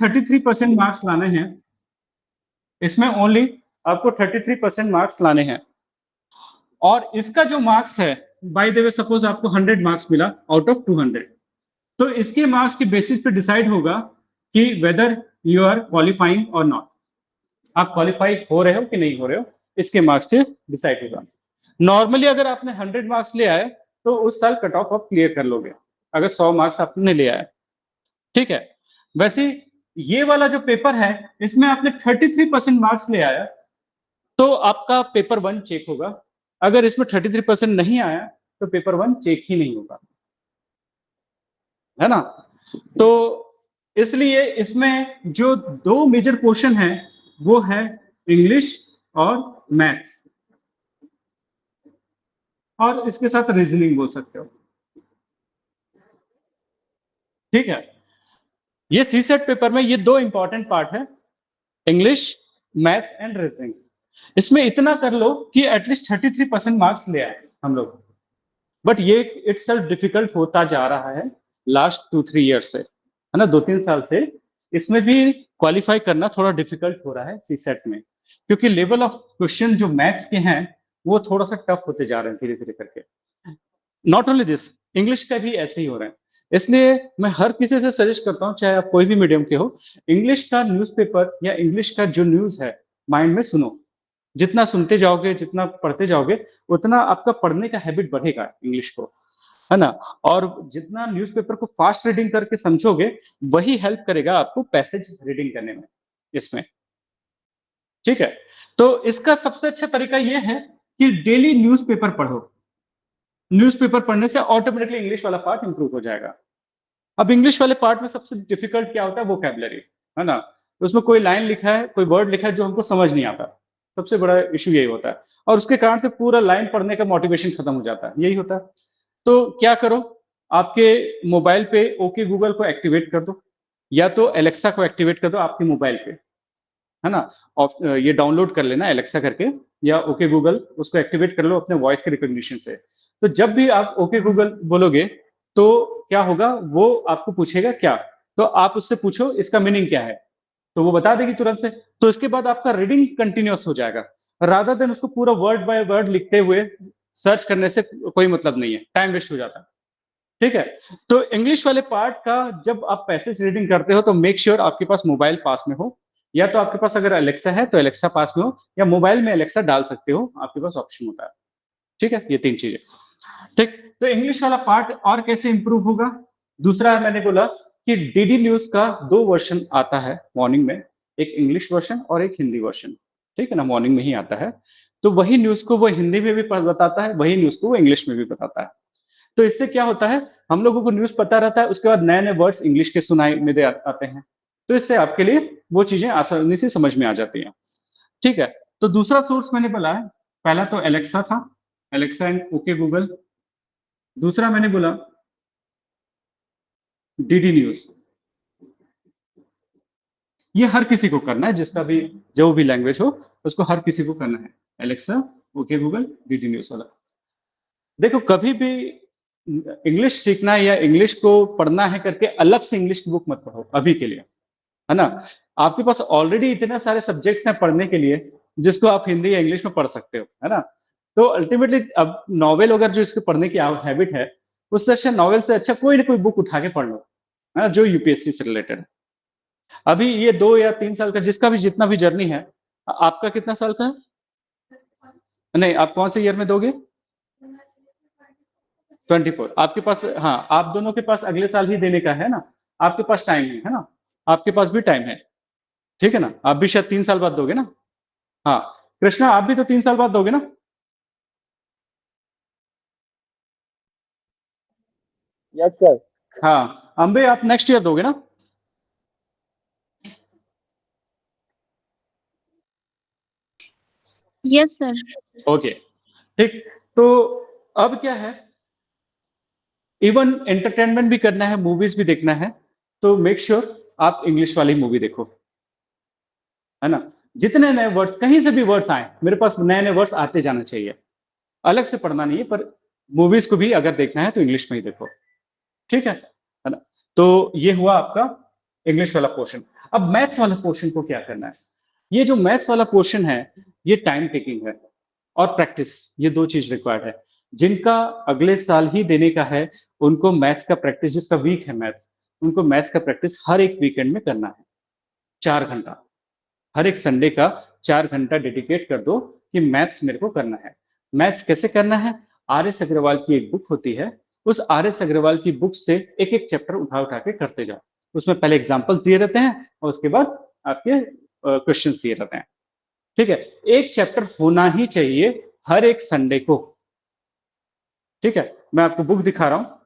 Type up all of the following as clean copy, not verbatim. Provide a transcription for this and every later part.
33% marks लाने हैं, इसमें ओनली आपको 33% मार्क्स लाने हैं। और इसका जो मार्क्स है, बाय द वे सपोज आपको 100 मार्क्स मिला आउट ऑफ 200, तो इसके मार्क्स के बेसिस पे डिसाइड होगा कि वेदर यू आर क्वालिफाइंग और नॉट, आप क्वालिफाई हो रहे हो कि नहीं हो रहे हो, इसके मार्क्स से डिसाइड होगा। नॉर्मली अगर आपने 100 मार्क्स ले आए तो उस साल कट ऑफ आप क्लियर कर लोगे, अगर 100 मार्क्स आपने ले आए, ठीक है। वैसे ये वाला जो पेपर है, इसमें आपने 33% मार्क्स ले आया तो आपका पेपर 1 चेक होगा। अगर इसमें 33% नहीं आया तो पेपर 1 चेक ही नहीं होगा, है ना। तो इसलिए इसमें जो दो मेजर क्वेश्चन है वो है इंग्लिश और मैथ्स, और इसके साथ रीजनिंग बोल सकते हो, ठीक है। ये सी सेट पेपर में ये दो इंपॉर्टेंट पार्ट है, इंग्लिश, मैथ्स एंड रीजनिंग। इसमें इतना कर लो कि एटलीस्ट 33% मार्क्स ले आए हम लोग। बट ये इटसेल्फ डिफिकल्ट होता जा रहा है लास्ट 2-3 ईयर से, है ना, 2-3 साल से इसमें भी क्वालिफाई करना थोड़ा डिफिकल्ट हो रहा है सी सेट में, क्योंकि लेवल ऑफ क्वेश्चन जो मैथ्स के हैं वो थोड़ा सा टफ होते जा रहे हैं धीरे धीरे करके। नॉट ओनली दिस, इंग्लिश का भी ऐसे ही हो रहा है। इसलिए मैं हर किसी से सजेस्ट करता हूँ, चाहे आप कोई भी मीडियम के हो, इंग्लिश का न्यूज़पेपर या इंग्लिश का जो न्यूज़ है माइंड में सुनो। जितना सुनते जाओगे, जितना पढ़ते जाओगे, उतना आपका पढ़ने का हैबिट बढ़ेगा इंग्लिश को, है ना। और जितना न्यूज़पेपर को फास्ट रीडिंग करके समझोगे, वही हेल्प करेगा आपको पैसेज रीडिंग करने में इसमें, ठीक है। तो इसका सबसे अच्छा तरीका ये है कि डेली न्यूज़पेपर पढ़ो। न्यूज़पेपर पढ़ने से ऑटोमेटिकली इंग्लिश वाला पार्ट इंप्रूव हो जाएगा। अब इंग्लिश वाले पार्ट में सबसे डिफिकल्ट क्या होता है? वोकैबुलरी, है ना। उसमें कोई लाइन लिखा है, कोई वर्ड लिखा है जो हमको समझ नहीं आता, सबसे बड़ा इश्यू यही होता है, और उसके कारण से पूरा लाइन पढ़ने का मोटिवेशन खत्म हो जाता है, यही होता है। तो क्या करो, आपके मोबाइल पे ओके गूगल को एक्टिवेट कर दो, या तो एलेक्सा को एक्टिवेट कर दो आपके मोबाइल पे, है ना। ये डाउनलोड कर लेना एलेक्सा करके, या ओके गूगल उसको एक्टिवेट कर लो अपने वॉइस के रिकॉग्निशन से। तो जब भी आप ओके गूगल बोलोगे तो क्या होगा, वो आपको पूछेगा क्या, तो आप उससे पूछो इसका मीनिंग क्या है, तो वो बता देगी तुरंत से। तो इसके बाद आपका रीडिंग कंटिन्यूअस हो जाएगा, रादर देन उसको पूरा वर्ड बाय वर्ड लिखते हुए सर्च करने से कोई मतलब नहीं है, टाइम वेस्ट हो जाता है, ठीक है। तो इंग्लिश वाले पार्ट का जब आप पैसेज रीडिंग करते हो तो मेक श्योर आपके पास मोबाइल पास में हो, या तो आपके पास अगर अलेक्सा है तो अलेक्सा पास में हो, या मोबाइल में अलेक्सा डाल सकते हो, आपके पास ऑप्शन होता है, ठीक है। ये 3 चीजें, ठीक। तो इंग्लिश वाला पार्ट और कैसे इंप्रूव होगा? दूसरा मैंने बोला कि डीडी न्यूज का 2 वर्जन आता है मॉर्निंग में, एक इंग्लिश वर्जन और एक हिंदी वर्जन, ठीक है ना, मॉर्निंग में ही आता है। तो वही न्यूज को वो हिंदी में भी बताता है, वही न्यूज को वो इंग्लिश में भी बताता है। तो इससे क्या होता है, हम लोगों को न्यूज पता रहता है, उसके बाद नए नए वर्ड्स इंग्लिश के सुनाई में दे आते हैं, तो इससे आपके लिए वो चीजें आसानी से समझ में आ जाती हैं, ठीक है। तो दूसरा सोर्स मैंने बोला है, पहला तो एलेक्सा था, एलेक्सा एंड ओके गूगल। दूसरा मैंने बोला डीडी न्यूज। ये हर किसी को करना है, जिसका भी जो भी लैंग्वेज हो उसको हर किसी को करना है, Alexa, okay Google, DD news वाला। देखो, कभी भी इंग्लिश सीखना है या इंग्लिश को पढ़ना है करके अलग से इंग्लिश की बुक मत पढ़ो अभी के लिए, है ना। आपके पास ऑलरेडी इतने सारे सब्जेक्ट्स हैं पढ़ने के लिए, जिसको आप हिंदी या इंग्लिश में पढ़ सकते हो, है ना। तो अल्टीमेटली अब नॉवेल अगर जो इसको पढ़ने की हैबिट है, उससे अच्छा नॉवेल से अच्छा कोई ना कोई बुक उठा के पढ़ लो, है ना, जो यूपीएससी से रिलेटेड है। अभी ये 2 या 3 साल का जिसका भी जितना भी जर्नी है, आपका कितना साल का है? नहीं, आप कौन से ईयर में दोगे? 24 आपके पास, हाँ, आप दोनों के पास अगले साल ही देने का है ना, आपके पास टाइम है ना, आपके पास भी टाइम है, ठीक है ना। आप भी शायद 3 साल बाद दोगे ना। हाँ, कृष्णा आप भी तो 3 साल बाद दोगे ना। Yes sir. हाँ, अंबे आप नेक्स्ट ईयर दोगे ना। Yes sir. ओके, ठीक। तो अब क्या है, इवन एंटरटेनमेंट भी करना है, मूवीज भी देखना है, तो मेक श्योर आप इंग्लिश वाली मूवी देखो, है ना। जितने नए वर्ड्स, कहीं से भी वर्ड्स आए, मेरे पास नए नए वर्ड्स आते जाना चाहिए, अलग से पढ़ना नहीं है, पर मूवीज को भी अगर देखना है तो इंग्लिश में ही देखो, ठीक है ना। तो ये हुआ आपका इंग्लिश वाला पोर्शन। अब मैथ्स वाला पोर्शन को क्या करना है? ये जो मैथ्स वाला पोर्शन है, ये टाइम टेकिंग है और प्रैक्टिस, ये 2 चीज रिक्वायर्ड है। जिनका अगले साल ही देने का है, उनको मैथ्स का प्रैक्टिस, जिसका वीक है मैथ्स, उनको मैथ्स का प्रैक्टिस हर एक वीकेंड में करना है, 4 घंटा। हर एक संडे का 4 घंटा डेडिकेट कर दो कि मैथ्स मेरे को करना है। मैथ्स कैसे करना है? आर.एस. अग्रवाल की एक बुक होती है, उस आर.एस. अग्रवाल की बुक से एक-एक चैप्टर उठा-उठा के करते जाओ। उसमें पहले एग्जांपल्स दिए रहते हैं और उसके बाद आपके क्वेश्चंस दिए रहते हैं। ठीक है? एक चैप्टर होना ही चाहिए हर एक संडे को। ठीक है? मैं आपको बुक दिखा रहा हूँ।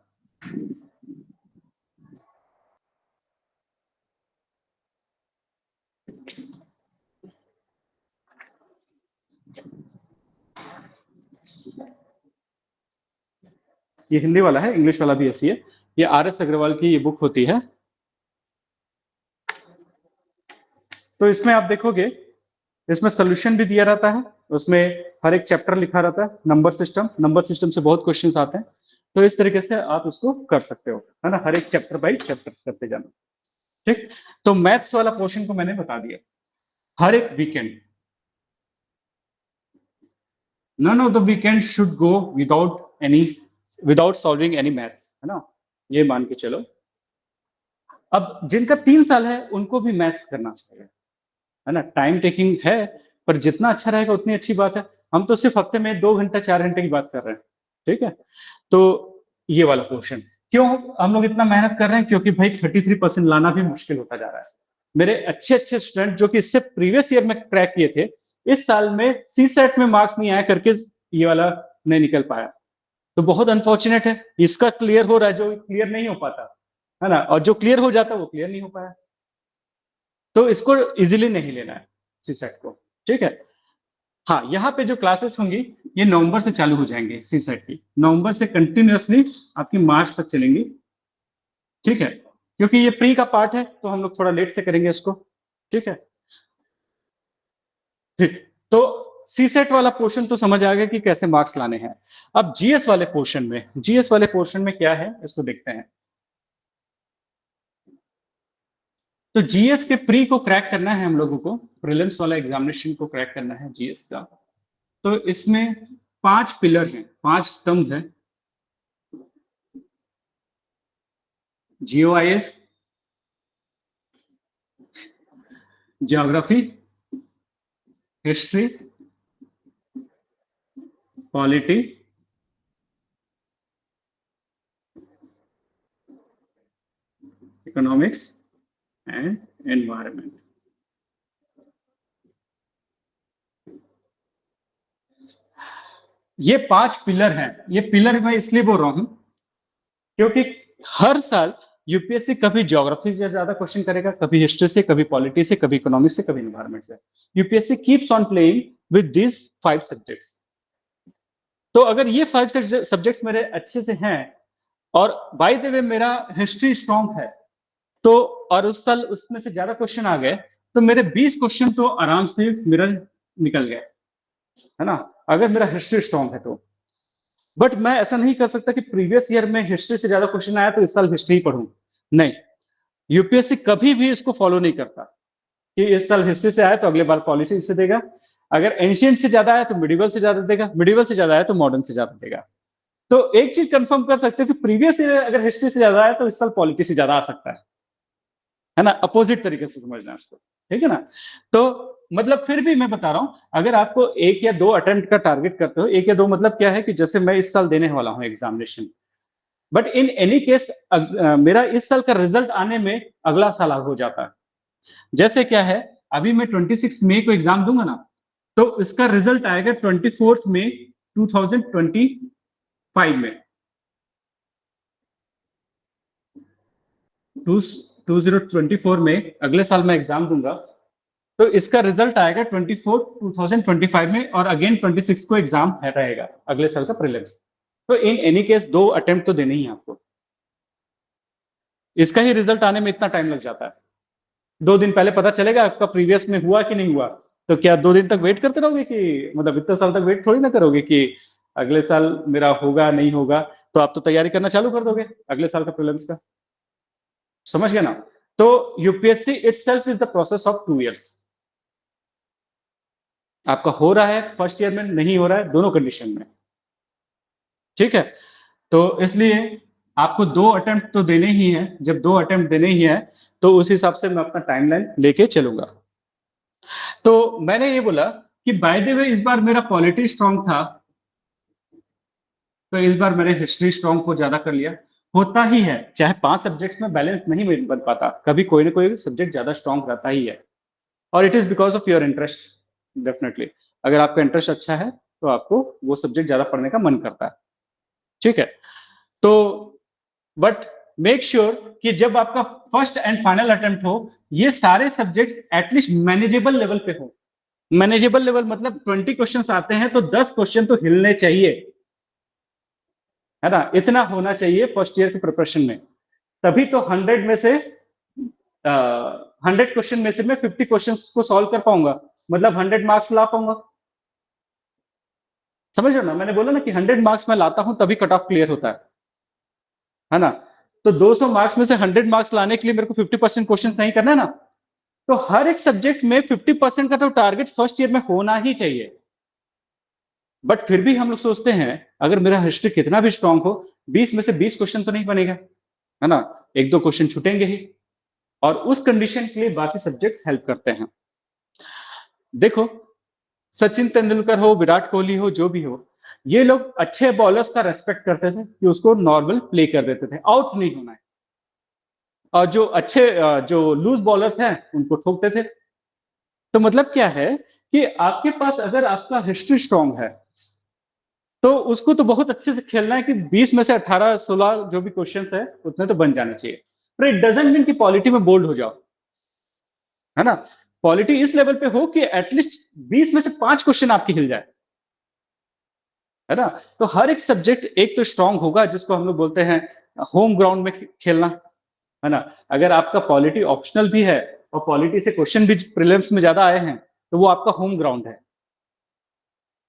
ये हिंदी वाला है, इंग्लिश वाला भी ऐसी है। ये आर.एस. अग्रवाल की ये बुक होती है। तो इसमें आप देखोगे, इसमें सॉल्यूशन भी दिया रहता है, उसमें हर एक चैप्टर लिखा रहता है, नंबर सिस्टम से बहुत क्वेश्चंस आते हैं। तो इस तरीके से आप उसको कर सकते हो, है ना? हर एक चैप्टर बाय चैप्टर करते जाना। ठीक? तो मैथ्स वाला पोर्शन को मैंने बता दिया। हर एक weekend, none of the weekend should go without solving any maths, है ना? ये मान के चलो। अब जिनका 3 साल है, उनको भी मैथ्स करना चाहिए, है ना? टाइम टेकिंग है, पर जितना अच्छा रहेगा उतनी अच्छी बात है। हम तो सिर्फ हफ्ते में 2 घंटा 4 घंटे की बात कर रहे हैं, ठीक है? तो ये वाला पोर्शन क्यों हम लोग इतना मेहनत कर रहे हैं? क्योंकि भाई 33% लाना भी मुश्किल होता जा रहा है। मेरे अच्छे-अच्छे स्टूडेंट जो कि इससे प्रीवियस ईयर में क्रैक किए थे, इस साल में सीसेट में मार्क्स नहीं आया करके ये वाला नहीं निकल पाया। तो बहुत अनफॉर्चुनेट है। इसका क्लियर हो रहा है, जो क्लियर नहीं हो पाता, है ना? और जो क्लियर हो जाता है, वो क्लियर नहीं हो पाया। तो इसको इजीली नहीं लेना है सीसेट को, ठीक है? हाँ, यहाँ पे जो क्लासेस होंगी, ये नवंबर से चालू हो जाएंगे सीसेट की। नवंबर से कंटिन्यूअसली आपकी मार्च तक चलेंगी, ठीक है? क्योंकि ये प्री का पार्ट है, तो हम लोग थोड़ा लेट से करेंगे इसको, ठीक है? ठीक। तो सीसेट वाला पोर्शन तो समझ आ गया कि कैसे मार्क्स लाने हैं। अब जीएस वाले पोर्शन में क्या है, इसको देखते हैं। तो जीएस के प्री को क्रैक करना है हम लोगों को, प्रीलिम्स वाला एग्जामिनेशन को क्रैक करना है जीएस का। तो इसमें 5 पिलर हैं, 5 स्तंभ हैं। जीओआईएस, geography, history, polity, economics and environment. ये 5 पिलर हैं। ये पिलर मैं इसलिए बोल रहा हूं क्योंकि हर साल यूपीएससी कभी ज्योग्राफी से ज्यादा क्वेश्चन करेगा, कभी हिस्ट्री से, कभी पॉलिटी से, कभी इकोनॉमिक्स से, कभी एनवायरमेंट से। UPSC keeps on playing with this 5 subjects. तो अगर ये 5 सब्जेक्ट्स मेरे अच्छे से हैं और बाय द वे मेरा हिस्ट्री स्ट्रांग है, तो और उस साल उसमें से ज्यादा क्वेश्चन आ गए, तो मेरे 20 क्वेश्चन तो आराम से मेरा निकल गए, है ना? अगर मेरा हिस्ट्री स्ट्रांग है तो। बट मैं ऐसा नहीं कर सकता कि प्रीवियस ईयर में हिस्ट्री से ज्यादा क्वेश्चन आया तो इस साल हिस्ट्री पढ़ूं। नहीं, यूपीएससी कभी भी इसको फॉलो नहीं करता कि इस साल हिस्ट्री से आया तो अगले बार पॉलिटी से देगा। अगर एंशियंट से ज्यादा आया तो मिडिवल से ज्यादा देगा, मिडिवल से ज्यादा आया तो मॉडर्न से ज्यादा देगा। तो एक चीज कंफर्म कर सकते हो कि प्रीवियस ईयर अगर हिस्ट्री से ज्यादा आया तो इस साल पॉलिटी से ज्यादा आ सकता है ना? अपोजिट तरीके से समझना इसको, ठीक है ना? तो मतलब फिर भी मैं बता रहा हूं, अगर आपको 1 या 2 अटेम्प्ट का टारगेट करते हो, 1 या 2 मतलब क्या है कि जैसे मैं इस साल देने वाला हूं examination, but in any case मेरा इस साल का रिजल्ट आने में अगला साल हो जाता है। जैसे क्या है, अभी मैं 26 मई को एग्जाम दूंगा ना, तो इसका रिजल्ट आएगा 24 मई 2025 में। 2024 में अगले साल मैं एग्जाम दूंगा, तो इसका रिजल्ट आएगा 2025 में, और अगेन 26 को एग्जाम रहेगा अगले साल का प्रीलिम्स। तो इन एनी केस 2 अटेम्प्ट तो देने ही है आपको। इसका ही रिजल्ट आने में इतना टाइम लग जाता है। 2 दिन पहले पता चलेगा आपका प्रीवियस में हुआ कि नहीं हुआ। तो क्या 2 दिन तक वेट करते रहोगे कि मतलब इतने साल तक वेट थोड़ी ना करोगे कि अगले साल मेरा होगा नहीं होगा? तो आप तो तैयारी करना चालू कर दोगे अगले साल का प्रीलिम्स का। समझ गए ना? तो UPSC itself is the process of 2 years. आपका हो रहा है फर्स्ट ईयर में, नहीं हो रहा है दोनों कंडीशन में, ठीक है। तो इसलिए आपको 2 अटेम्प्ट तो देने ही है। जब 2 अटेम्प्ट देने ही है तो उस हिसाब से मैं अपना टाइमलाइन लेके चलूंगा। तो मैंने ये बोला कि बाय द वे इस बार मेरा पॉलिटी स्ट्रांग था, तो इस बार मैंने हिस्ट्री स्ट्रांग को ज्यादा कर लिया। होता ही है, चाहे 5 सब्जेक्ट्स में बैलेंस नहीं बन पाता, कभी कोई ना कोई सब्जेक्ट ज्यादा स्ट्रांग रहता ही है, और it is because of your interest. Definitely अगर आपका इंटरेस्ट अच्छा है तो आपको वो सब्जेक्ट ज्यादा पढ़ने का मन करता है, ठीक है। तो बट मेक श्योर कि जब आपका फर्स्ट एंड फाइनल अटेम्प्ट हो, ये सारे सब्जेक्ट्स एटलीस्ट मैनेजेबल लेवल पे हो। मैनेजेबल लेवल मतलब 20 क्वेश्चंस आते हैं तो 10 क्वेश्चन तो हिलने चाहिए, है ना। इतना होना चाहिए फर्स्ट ईयर की प्रिपरेशन में, तभी तो 100 में से 100 क्वेश्चन में से मैं 50 क्वेश्चंस को सॉल्व कर पाऊंगा, मतलब 100 मार्क्स ला पाऊंगा। समझ रहे हो ना, मैंने बोला ना कि 100 मार्क्स में लाता हूं तभी कट ऑफ क्लियर होता है ना। तो 200 मार्क्स में से 100 मार्क्स लाने के लिए मेरे को 50% क्वेश्चन नहीं करना है ना। तो हर एक सब्जेक्ट में 50% का तो टारगेट फर्स्ट ईयर में होना ही चाहिए। बट फिर भी हम लोग सोचते हैं अगर मेरा हिस्ट्री कितना भी स्ट्रांग हो, 20 में से 20 क्वेश्चन तो नहीं बनेगा, है ना। 1-2 क्वेश्चन छूटेंगे ही, और उस कंडीशन के लिए बाकी सब्जेक्ट्स हेल्प करते हैं। देखो, सचिन तेंदुलकर हो, विराट कोहली हो, जो भी हो, ये लोग अच्छे बॉलर्स का रेस्पेक्ट करते थे कि उसको नॉर्मल प्ले कर देते थे, आउट नहीं होना है। और जो अच्छे जो लूज बॉलर्स हैं उनको ठोकते थे। तो मतलब क्या है कि आपके पास अगर आपका हिस्ट्री स्ट्रांग है तो उसको तो बहुत अच्छे से खेलना है कि 20 में से 18-16 जो भी क्वेश्चंस है उतने तो बन जाने चाहिए। पर इट डजंट मीन कि पॉलिटी में बोल्ड हो जाओ, है ना। पॉलिटी इस लेवल पे हो कि एटलीस्ट 20 में से 5 क्वेश्चन आपकी हिल जाए, है ना। तो हर एक सब्जेक्ट एक तो स्ट्रांग होगा, जिसको हम लोग बोलते हैं होम ग्राउंड में खेलना, है ना। अगर आपका पॉलिटी ऑप्शनल भी है और पॉलिटी से क्वेश्चन भी प्रीलिम्स में ज्यादा आए हैं तो वो आपका होम ग्राउंड है,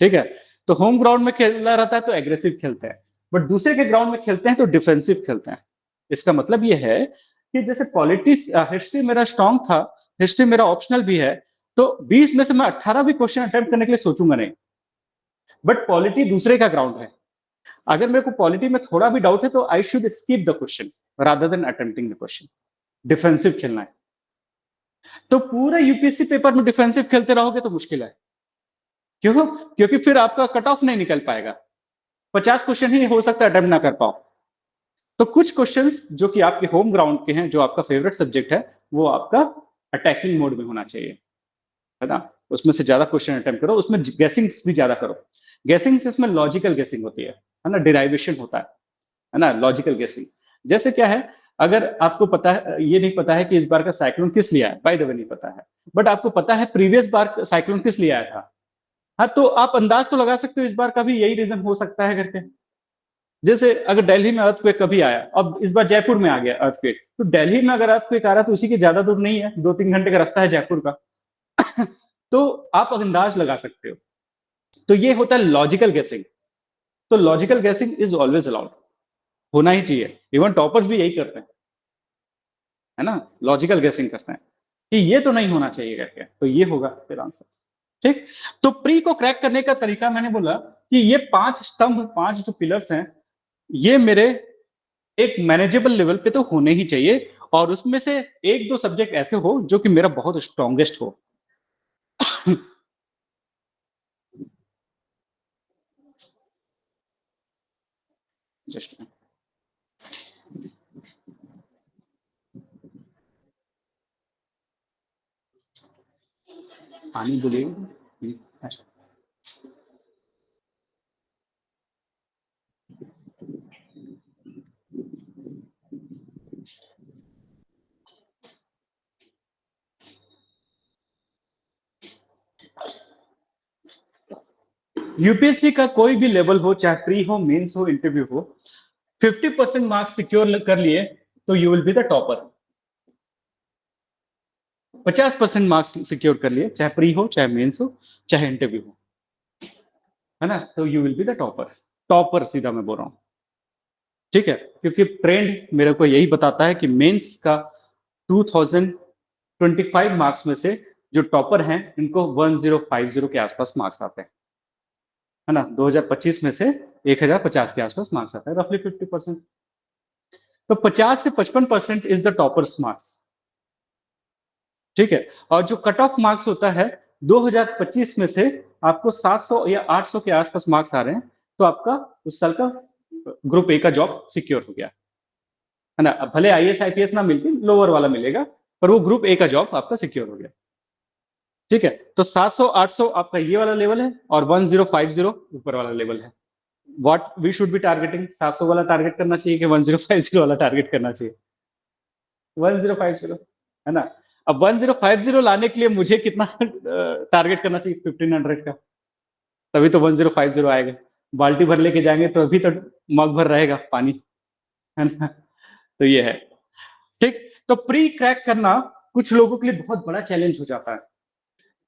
ठीक है। तो होम ग्राउंड में खेलना रहता है तो एग्रेसिव खेलते हैं, बट दूसरे के ग्राउंड में खेलते हैं तो डिफेंसिव खेलते हैं। इसका मतलब ये है कि जैसे पॉलिटिक्स हिस्ट्री मेरा स्ट्रांग था, हिस्ट्री मेरा ऑप्शनल भी है, तो 20 में से मैं 18 भी क्वेश्चन अटेम्प्ट करने के लिए सोचूंगा नहीं। बट पॉलिटी दूसरे का ग्राउंड है, अगर मेरे को पॉलिटी में थोड़ा भी डाउट है तो I should skip the question rather than attempting the question. Defensive खेलना है। तो पूरे यूपीएससी पेपर में डिफेंसिव खेलते रहोगे तो मुश्किल है। क्यों? क्योंकि फिर आपका कट ऑफ नहीं निकल पाएगा, 50 क्वेश्चन ही हो सकता है अटेम्प्ट ना कर पाओ। तो कुछ क्वेश्चंस जो कि आपके होम ग्राउंड के हैं, जो आपका फेवरेट सब्जेक्ट है, वो आपका अटैकिंग मोड में होना चाहिए, है ना। उसमें से ज्यादा क्वेश्चन अटेम्प्ट करो, उसमें गेसिंग्स भी ज्यादा करो। गेसिंग्स इसमें लॉजिकल गेसिंग होती है ना, डिराइवेशन होता है ना, लॉजिकल गेसिंग। जैसे क्या है, अगर आपको पता है, ये नहीं पता है कि इस बार का साइक्लोन किस लिए आया, बाय द वे नहीं पता है, बट आपको पता है प्रीवियस बार साइक्लोन किस लिए आया था। हाँ, तो आप अंदाज तो लगा सकते हो इस बार का भी यही रीजन हो सकता है करके। जैसे अगर दिल्ली में अर्थक्वेक कभी आया, अब इस बार जयपुर में आ गया अर्थक्वेक, तो दिल्ली में अगर अर्थक्वेक आ रहा है तो उसी के ज्यादा दूर नहीं है, 2-3 घंटे का रास्ता है जयपुर का। तो आप अंदाज लगा सकते हो। तो ये होता है लॉजिकल गेसिंग। तो लॉजिकल गेसिंग इज ऑलवेज अलाउड, होना ही चाहिए, इवन टॉपर्स भी यही करते हैं, है ना। लॉजिकल गेसिंग करते हैं कि ये तो नहीं होना चाहिए करके, तो ये होगा फिर आंसर, ठीक। तो प्री को क्रैक करने का तरीका मैंने बोला कि ये 5 स्तंभ, 5 जो पिलर्स हैं, ये मेरे एक मैनेजेबल लेवल पे तो होने ही चाहिए, और उसमें से 1-2 सब्जेक्ट ऐसे हो जो कि मेरा बहुत स्ट्रॉन्गेस्ट हो। जस्ट पानी बोलिए। अच्छा, यूपीएससी का कोई भी लेवल हो, चाहे प्री हो, मेंस हो, इंटरव्यू हो, 50% मार्क्स सिक्योर कर लिए तो you will be the topper. 50% marks secure कर लिए, चाहे प्री हो, चाहे मेंस हो, चाहे इंटरव्यू हो, है ना, तो you will be the topper. Topper सीधा मैं बोल रहा हूँ, ठीक है। क्योंकि ट्रेंड मेरे को यही बताता है कि मेंस का 2025 मार्क्स में से जो टॉपर हैं इनको 1050 के आसपास मार्क्स आते हैं, है ना? 2025 में से 1050 के आसपास मार्क्स आता है, रफली 50%। तो 50 से 55% इज द टॉपर्स मार्क्स, ठीक है? और जो कट ऑफ मार्क्स होता है 2025 में से आपको 700 या 800 के आसपास मार्क्स आ रहे हैं, तो आपका उस साल का ग्रुप ए का जॉब सिक्योर हो गया, है ना? अब भले आईएएस आईपीएस ना मिलती, लोअर वाला मिलेगा, पर वो ग्रुप ए का जॉब आपका सिक्योर हो गया, ठीक है? तो 700 800 आपका ये वाला लेवल है और 1050 ऊपर वाला लेवल है। What we should be targeting, 700 वाला टारगेट करना चाहिए कि 1050 वाला टारगेट करना चाहिए? 1050, है ना? अब 1050 लाने के लिए मुझे कितना टारगेट करना चाहिए? 1500 का, तभी तो 1050 आएगा। बाल्टी भर लेके जाएंगे तो अभी तो मग भर रहेगा पानी, है ना? तो ये है, ठीक। तो प्री क्रैक करना कुछ लोगों के लिए बहुत बड़ा चैलेंज हो जाता है।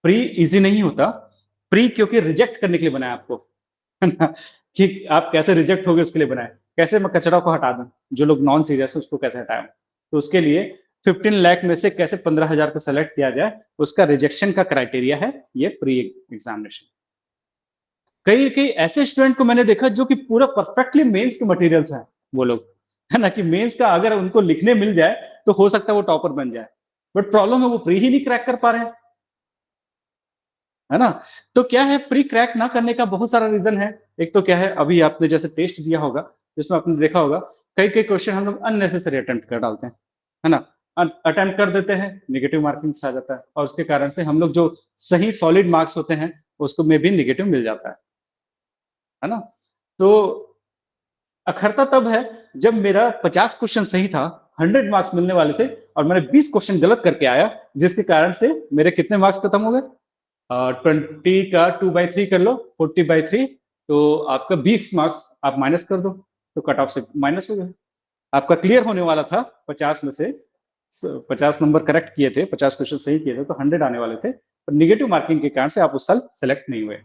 प्री इजी नहीं होता, प्री क्योंकि रिजेक्ट करने के लिए बनाया आपको, है ना? कि आप कैसे रिजेक्ट होगे उसके लिए बनाया, कैसे मैं कचरा को हटा दूं, जो लोग नॉन सीरियस है उसको कैसे हटाएं, तो उसके लिए 15 लाख में से कैसे 15,000 को सेलेक्ट किया जाए, उसका रिजेक्शन का क्राइटेरिया है ये प्री एग्जामिनेशन। कई कई ऐसे स्टूडेंट को मैंने देखा जो कि पूरा परफेक्टली मेंस के मटेरियल्स हैं, वो लोग, है ना? कि मेंस का अगर उनको लिखने मिल जाए तो हो सकता है वो टॉपर बन जाए, बट प्रॉब्लम है वो प्री ही नहीं क्रैक कर पा रहे हैं, है ना? तो क्या है, प्री क्रैक ना करने का बहुत सारा रीजन है। एक तो क्या है, अभी आपने जैसे टेस्ट दिया होगा, जिसमें आपने देखा होगा कई कई क्वेश्चन हम लोग अननेसेसरी अटेम्प्ट कर डालते हैं, है ना? अटेम्प्ट कर देते हैं, नेगेटिव मार्किंग आ जाता है और उसके कारण से हम लोग जो सही सॉलिड मार्क्स होते हैं उसको में भी नेगेटिव मिल जाता है ना? तो अखरता तब है जब मेरा 50 क्वेश्चन सही था, 100 मार्क्स मिलने वाले थे और मैंने 20 क्वेश्चन गलत करके आया, जिसके कारण से मेरे कितने मार्क्स खत्म हो गए? 20 का 2/3 कर लो, 40/3, तो आपका 20 मार्क्स आप माइनस कर दो, तो कट ऑफ से माइनस हो गए। आपका क्लियर होने वाला था 50 में से, 50 नंबर करेक्ट किए थे, 50 क्वेश्चन सही किए थे, तो 100 आने वाले थे, पर निगेटिव मार्किंग के कारण से आप उस साल सेलेक्ट नहीं हुए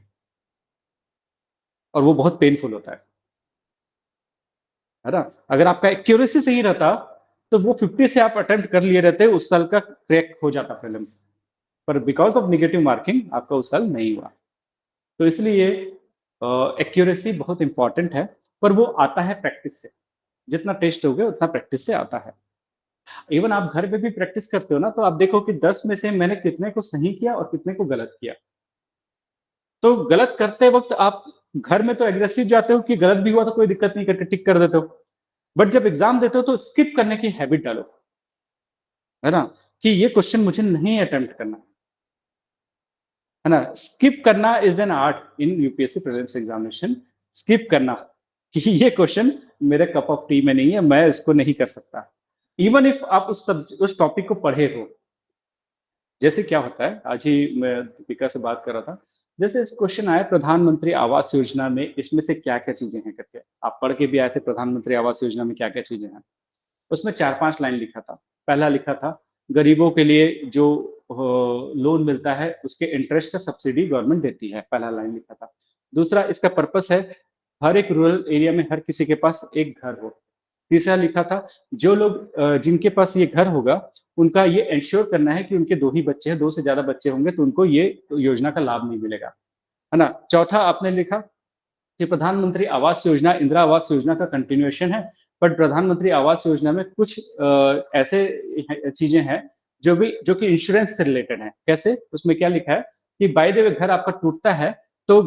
और वो बहुत पेनफुल होता है ना? अगर आपका एक्यूरेसी सही रहता, तो वो 50 से आप अटेम्प्ट कर लिए रहते, उस साल का क्रैक हो जाता प्रीलिम्स, पर बिकॉज़ ऑफ नेगेटिव मार्किंग आपका उस साल नहीं हुआ। तो इसलिए एक्यूरेसी बहुत इंपॉर्टेंट है, पर वो आता है प्रैक्टिस से। जितना टेस्ट होगे उतना प्रैक्टिस से आता है। इवन आप घर पे भी प्रैक्टिस करते हो ना, तो आप देखो कि 10 में से मैंने कितने को सही किया और कितने को गलत किया। तो गलत करते वक़्त आप घर में तो एग्रेसिव जाते हो कि गलत भी हुआ तो कोई दिक्कत नहीं करके टिक कर देते हो। बट जब एग्ज़ाम देते हो तो स्किप करने की हैबिट डालो, है ना? कि ये क्वेश्चन मुझे नहीं अटेम्प्ट करना, है ना? स्किप करना is an art in UPSC prelims examination. Skip करना कि ये क्वेश्चन मेरे कप ऑफ टी में नहीं है, मैं इसको नहीं कर सकता। इवन इफ आप उस टॉपिक को पढ़े हो, जैसे क्या होता है, आज ही मैं दीपिका से बात कर रहा था, जैसे इस क्वेश्चन आया प्रधानमंत्री आवास योजना में इसमें से क्या-क्या चीज़ें हैं करके। आप पढ़ के भी आए थे प्रधानमंत्री आवास योजना में क्या-क्या चीज़ें हैं। उसमें 4-5 लाइन लिखा था। पहला लिखा था, गरीबों के लिए जो लोन मिलता है, उसके इंटरेस्ट का सब्सिडी गवर्नमेंट देती है, पहला लाइन लिखा था। दूसरा, इसका पर्पस है, हर एक रूरल एरिया में हर किसी के पास एक घर हो। तीसरा लिखा था, जो लोग जिनके पास ये घर होगा, उनका ये एंश्योर करना है कि उनके 2 ही बच्चे हैं, 2 से ज़्यादा बच्चे होंगे तो उनको ये योजना का लाभ नहीं मिलेगा, है ना? चौथा आपने लिखा कि प्रधानमंत्री आवास योजना, इंदिरा आवास योजना का कंटिन्यूएशन है, बट प्रधानमंत्री आवास योजना में कुछ ऐसे चीजें हैं जो कि इंश्योरेंस से रिलेटेड हैं। कैसे? उसमें क्या लिखा है कि बाय द वे घर आपका टूटता है तो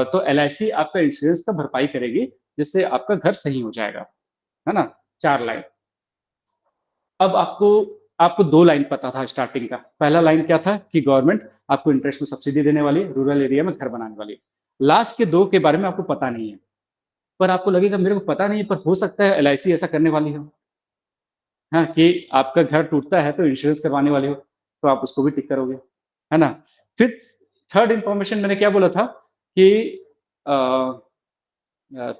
तो एलआईसी आपका इंश्योरेंस का भरपाई करेगी, जिससे आपका घर सही हो जाएगा, है ना? 4 लाइन। अब आपको आपको 2 लाइन पता था स्टार्टिंग का। पहला लाइन क्या था कि गवर्नमेंट आपको इंटरेस्ट में सब्सिडी देने वाली है, रूरल एरिया में घर बनाने वाली है। लास्ट के 2 के बारे में आपको पता नहीं है। पर आपको लगेगा मेरे को पता नहीं है, पर हो सकता है एलआईसी ऐसा करने वाली हो, हाँ, कि आपका घर टूटता है तो इंश्योरेंस करवाने वाली हो, तो आप उसको भी टिक करोगे, है ना? फिर थर्ड इन्फॉर्मेशन मैंने क्या बोला था कि अ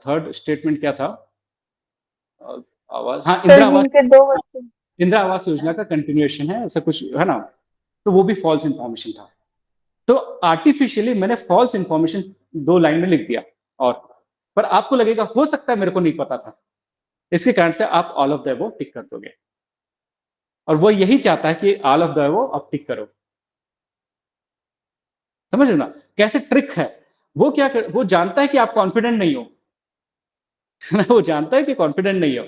थर्ड स्टेटमेंट क्या था? अ, आवाज़, हाँ, सर जिनके 2 बच्चे। इंदिरा आवास योजना का कंटिन्यूएशन है, ऐसा कुछ, है ना? तो वो भी फ़ॉल्स इन्फॉर्मेशन था। तो आर्टिफिशियली मैंने फ़ॉल्स इन्फॉर्मेशन 2 लाइन में लिख दिया, और पर आपको लगेगा हो सकता है मेरे को नहीं पता था। इसके कारण से आप ऑल ऑफ द अबव टिक कर दोगे। और वो यही चाहता है कि ऑल ऑफ द वो आप टिक करो। समझ रहे हो ना? कैसे ट्रिक है। वो जानता है कि आप कॉन्फिडेंट नहीं हो। वो जानता है कि कॉन्फिडेंट नहीं हो।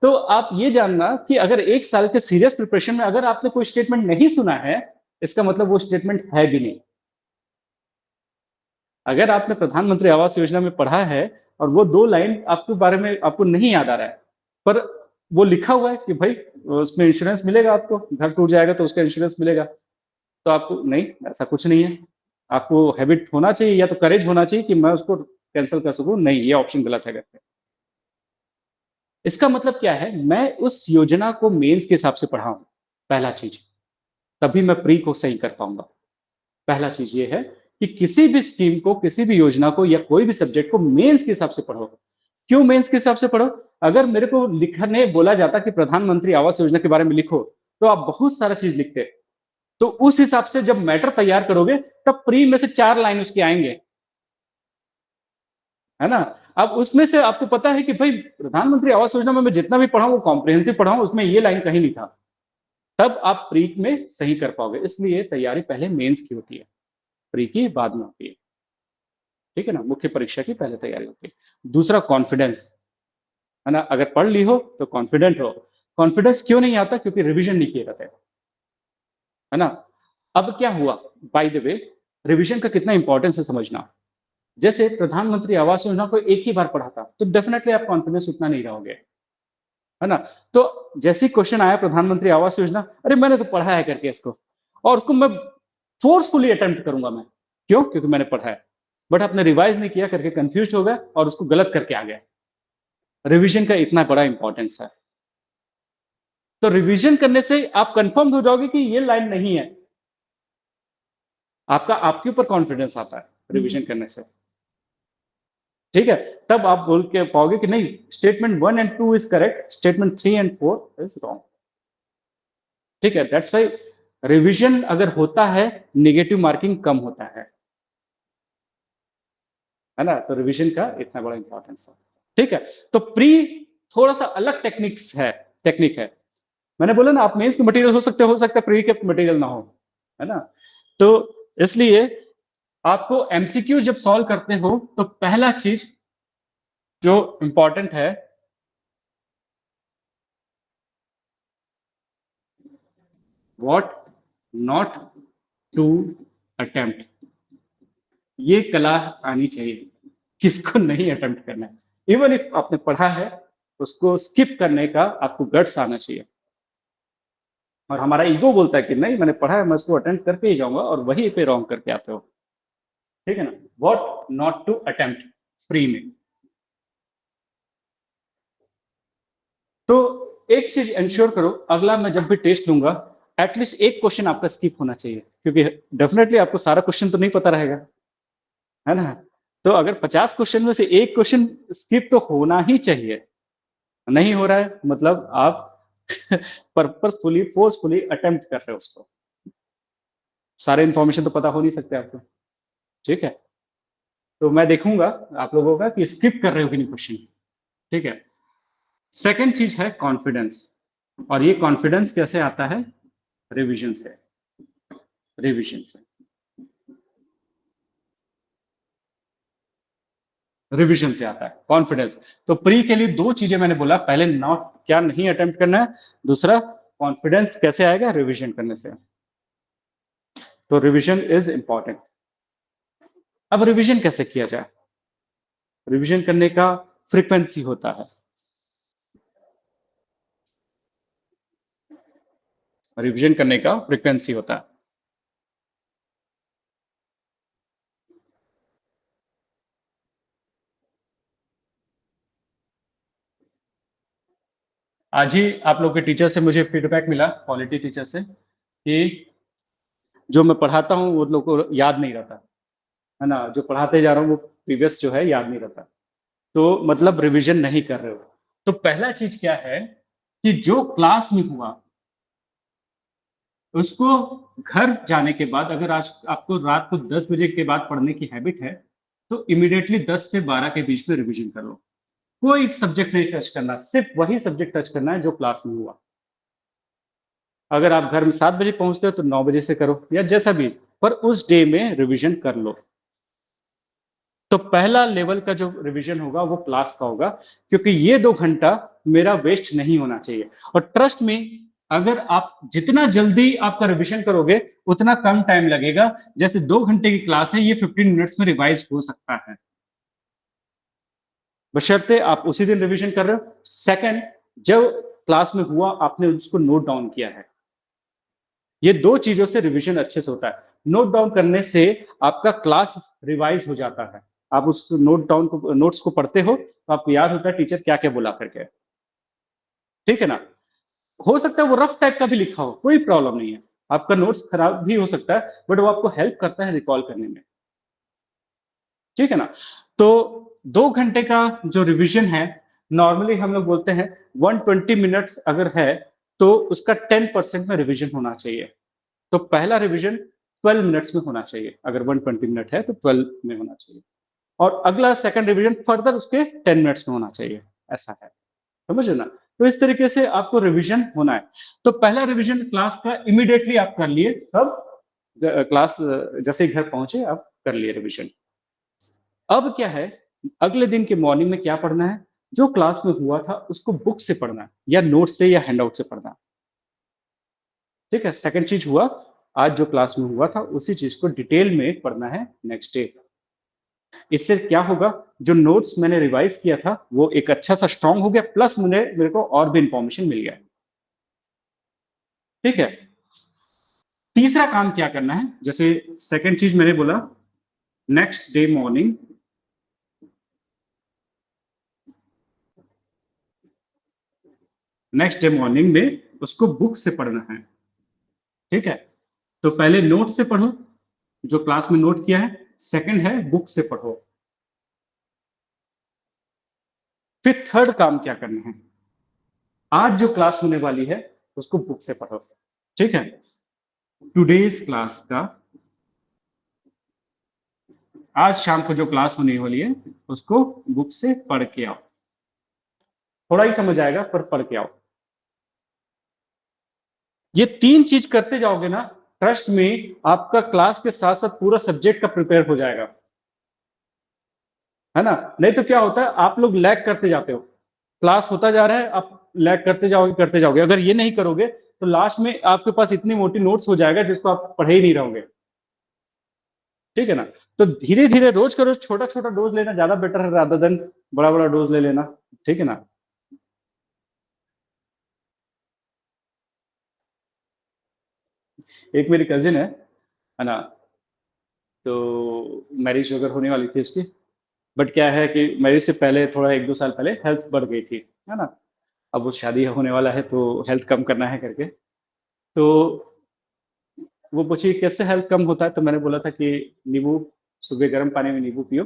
तो आप ये जानना कि अगर 1 साल के सीरियस प्रिपरेशन में अगर आपने कोई स्टेटमेंट नहीं सुना है, इसका मतलब वो स्टेटमेंट है भी नहीं। अगर आपने प्रधानमंत्री आवास योजना में पढ़ा है और वो 2 लाइन आपके बारे में आपको नहीं याद आ रहा है, पर वो लिखा हुआ है कि भाई उसमें इंश्योरेंस मिलेगा आपको, घर टूट जाएगा तो उसका इंश्योरेंस मिलेगा। तो आपको नहीं, ऐसा कुछ नहीं है। आपको हैबिट होना चाहिए या तो करेज होना चाहिए कि मैं उसको कैंसल कर सकूँ, नहीं ये ऑप्शन गलत है करके। इसका मतलब क्या है, मैं उस योजना को मेंस के हिसाब से पढ़ा हूँ, पहला चीज़, तभी मैं प्री को सही कर पाऊँगा। पहला चीज़ ये है कि किसी भी स्कीम को, किसी भी योजना को या कोई भी सब्जेक्ट को मेंस के हिसाब से पढ़ो। क्यों मेंस के हिसाब से पढ़ो? अगर मेरे को लिखने बोला जाता कि प्रधानमंत्री आवास योजना के बारे में लिखो, तो आप बहुत सारा चीज़ लिखते। तो उस हिसाब से जब मैटर तैयार करोगे, तब प्री में से 4 लाइन उसके आएँगे, है ना? अब उसमें से आपको पता है कि भई प्रधानमंत्री आवास योजना में मैं जितना भी पढ़ा हूँ, वो कॉम्प्रिहेंसिव पढ़ा हूँ, उसमें ये लाइन कहीं नहीं था। तब आप प्री में सही कर पाओगे। इसलिए तैयारी पहले मेंस की होती है, प्री की बाद में होती है। ठीक है ना? मुख्य परीक्षा की पहले तैयारी होती है। दूसरा कॉन्फिडेंस, है ना? अगर पढ़ ली हो तो कॉन्फिडेंट हो। कॉन्फिडेंस क्यों नहीं आता? क्योंकि रिविज़न नहीं किए रहते, है ना? अब क्या हुआ? बाय द वे, रिविज़न का कितना इम्पोर्टेंस है समझना। जैसे प्रधानमंत्री आवास योजना को एक ही बार पढ़ा था, तो डेफिनिटली आप कॉन्फिडेंस उतना नहीं रहोगे, है ना? तो जैसे ही क्वेश्चन आया प्रधानमंत्री आवास योजना, अरे मैंने तो पढ़ा है करके इसको, और उसको मैं फोर्सफुली अटेम्प्ट करूँगा मैं। क्यों? क्योंकि मैंने पढ़ा है। बट आपने रिवाइज़ नहीं किया करके कन्फ्यूज़्ड हो गए और उसको गलत करके आ गए। रिविज़न का इतना बड़ा इम्पोर्टेंस है। तो रिविज़न करने से आप कन्फर्म्ड हो जाओगे कि ये लाइन नहीं है। आपका आपके ऊपर कॉन्फिडेंस आता है रिविज़न करने से। ठीक है? तब आप बोल के पाओगे कि नहीं, statement 1 and 2 is correct, statement 3 and 4 is wrong. ठीक है? दैट्स व्हाई रिविज़न अगर होता है, नेगेटिव मार्किंग कम होता है ना? तो रिविज़न का इतना बड़ा इम्पोर्टेंस है। ठीक है? तो प्री थोड़ा-सा अलग टेक्निक है। मैंने बोला ना, आप मेंस के मटीरियल हो सकता है प्री के मटीरियल ना हो, है ना? तो इसलिए आपको एमसीक्यू जब सॉल्व करते हो, तो पहला चीज़ जो इम्पोर्टेंट है, व्हाट नॉट टू अटेम्प्ट, ये कला आनी चाहिए। किसको नहीं अटेम्प्ट करना है। इवन इफ आपने पढ़ा है, उसको स्किप करने का आपको गट्स आना चाहिए। और हमारा ईगो बोलता है कि नहीं, मैंने पढ़ा है, मैं इसको अटेम्प्ट करके ही जाऊँगा, और वहीं पे रॉन्ग करके आते हो। ठीक है ना? What not to attempt pre में। तो एक चीज़ एंश्योर करो, अगला मैं जब भी टेस्ट लूँगा, एटलीस्ट एक क्वेश्चन आपका स्किप होना चाहिए, क्योंकि डेफिनिटली आपको सारा क्वेश्चन तो नहीं पता रहेगा, है ना? तो अगर 50 क्वेश्चन में से एक क्वेश्चन स्किप तो होना ही चाहिए। नहीं हो रहा है, मतलब आप पर्पसफुली, फोर्सफुली अटेम्प्ट कर रहे हो उसको। सारे इन्फॉर्मेशन तो पता हो नहीं सकते आपको, ठीक है? तो मैं देखूँगा आप लोगों का कि स्किप कर रहे हो कि नहीं क्वेश्चन, ठीक है? सेकंड चीज़ है कॉन्फिडेंस, और ये कॉन्फिडेंस कैसे आता है? रिविज़न से, रिविज़न से, रिविज़न से आता है कॉन्फिडेंस। तो प्री के लिए 2 चीज़ें मैंने बोला, पहले नॉट क्या नहीं अटेम्प्ट करना है, दूसरा कॉन्फिडेंस कैसे आएगा? रिविज़न करने से। तो रिविज़न इज़ इम्पोर्टेंट। अब रिविज़न कैसे किया जाए? रिविज़न करने का फ्रीक्वेंसी होता है। रिविज़न करने का फ्रीक्वेंसी होता है। आज ही आप लोग के टीचर से मुझे फीडबैक मिला, पॉलिटी टीचर से, कि जो मैं पढ़ाता हूँ वो लोग को याद नहीं रहता, है ना? जो पढ़ाते जा रहा हूँ वो प्रीवियस जो है याद नहीं रहता। तो मतलब रिविज़न नहीं कर रहे हो। तो पहला चीज़ क्या है कि जो क्लास में हुआ, उसको घर जाने के बाद, अगर आज आपको रात को 10 बजे के बाद पढ़ने की हैबिट है, तो इमीडिएटली 10 से 12 के बीच में रिविज़न कर लो। कोई सब्जेक्ट नहीं टच करना, सिर्फ़ वही सब्जेक्ट टच करना है जो क्लास में हुआ। अगर आप घर में 7 बजे पहुँचते हो तो 9 बजे से करो या जैसा भी, पर उस डे में रिवीजन कर लो। तो पहला लेवल का जो रिवीजन होगा वो क्लास का होगा, क्योंकि ये 2 घंटा मेरा वेस्ट नहीं होना चाहिए। और ट्रस्ट मी, अगर आप जितना जल्दी आपका रिवीजन करोगे, उतना कम टाइम लगेगा। जैसे 2 घंटे की क्लास है, ये 15 मिनट्स में रिवाइज़ हो सकता है। बशर्ते आप उसी दिन रिवीजन कर रहे हो। सेकंड, जब क्लास में हुआ आपने उसको नोट डाउन किया है। ये 2 चीज़ों से रिवीजन अच्छे से होता है। नोट डाउन करने से आपका क्लास रिवाइज़ हो जाता है। आप उस नोट्स को पढ़ते हो, तो आपको याद होता है टीचर क्या-क्या बोला करके। ठीक है ना? हो सकता है वो रफ टाइप का भी लिखा हो, कोई प्रॉब्लम नहीं है। आपका नोट्स खराब भी हो सकता है, बट वो आपको हेल्प करता है रिकॉल करने में। ठीक है ना? तो 2 घंटे का जो रिवीजन है, नॉर्मली हम लोग बोलते हैं 120 मिनट्स अगर है, तो उसका 10% में रिवीजन होना चाहिए। तो पहला रिवीजन 12 मिनट्स में होना चाहिए। अगर 120 मिनट है तो 12 में होना चाहिए। और अगला सेकंड रिवीजन फर्दर उसके 10 मिनट्स में होना चाहिए, ऐसा है। समझ रहे ना? तो इस तरीके से आपको रिवीजन होना है। तो पहला रिवीजन क्लास का इमीडिएटली आप कर लिए, तब क्लास जैसे ही घर पहुँचे आप कर लिए रिवीजन। अब क्या है, अगले दिन के मॉर्निंग में क्या पढ़ना है? जो क्लास में हुआ था उसको बुक से पढ़ना है या नोट से या हैंडआउट से पढ़ना है। ठीक है? सेकंड चीज़ हुआ, आज जो क्लास में हुआ था उसी चीज़ को डिटेल में पढ़ना है नेक्स्ट डे। इससे क्या होगा, जो नोट्स मैंने रिवाइज़ किया था, वो एक अच्छा-सा स्ट्रॉन्ग हो गया, प्लस मेरे को और भी इन्फॉर्मेशन मिल गया। ठीक है? तीसरा काम क्या करना है, जैसे सेकंड चीज़ मैंने बोला, नेक्स्ट डे मॉर्निंग में उसको बुक से पढ़ना है। ठीक है? तो पहले नोट से पढ़ो, जो क्लास में नोट किया है, सेकंड है बुक से पढ़ो। फिर थर्ड काम क्या करना है, आज जो क्लास होने वाली है, उसको बुक से पढ़ो। ठीक है? टुडेज़ क्लास का आज शाम को जो क्लास होने वाली है, उसको बुक से पढ़ के आओ। थोड़ा ही समझ आएगा पर पढ़ के आओ। ये 3 चीज़ करते जाओगे ना, ट्रस्ट मी, आपका क्लास के साथ-साथ पूरा सब्जेक्ट का प्रिपेयर हो जाएगा। है ना? नहीं तो क्या होता है, आप लोग लैग करते जाते हो। क्लास होता जा रहा है, आप लैग करते जाओगे, करते जाओगे। अगर ये नहीं करोगे, तो लास्ट में आपके पास इतनी मोटी नोट्स हो जाएगा, जिसको आप पढ़े ही नहीं रहोगे। ठीक है ना? तो धीरे-धीरे रोज़ का रोज़ छोटा-छोटा डोज़ लेना ज़्यादा बेटर है रादर देन बड़ा-बड़ा डोज़ ले लेना। ठीक है ना? एक मेरी कज़िन है ना? तो मैरिज वगैरह होने वाली थी उसकी। बट क्या है कि मैरिज से पहले थोड़ा 1-2 साल पहले हेल्थ बढ़ गई थी। है ना? अब वो शादी होने वाला है तो हेल्थ कम करना है करके। तो वो पूछी कैसे हेल्थ कम होता है? तो मैंने बोला था कि नींबू, सुबह गर्म पानी में नींबू पियो,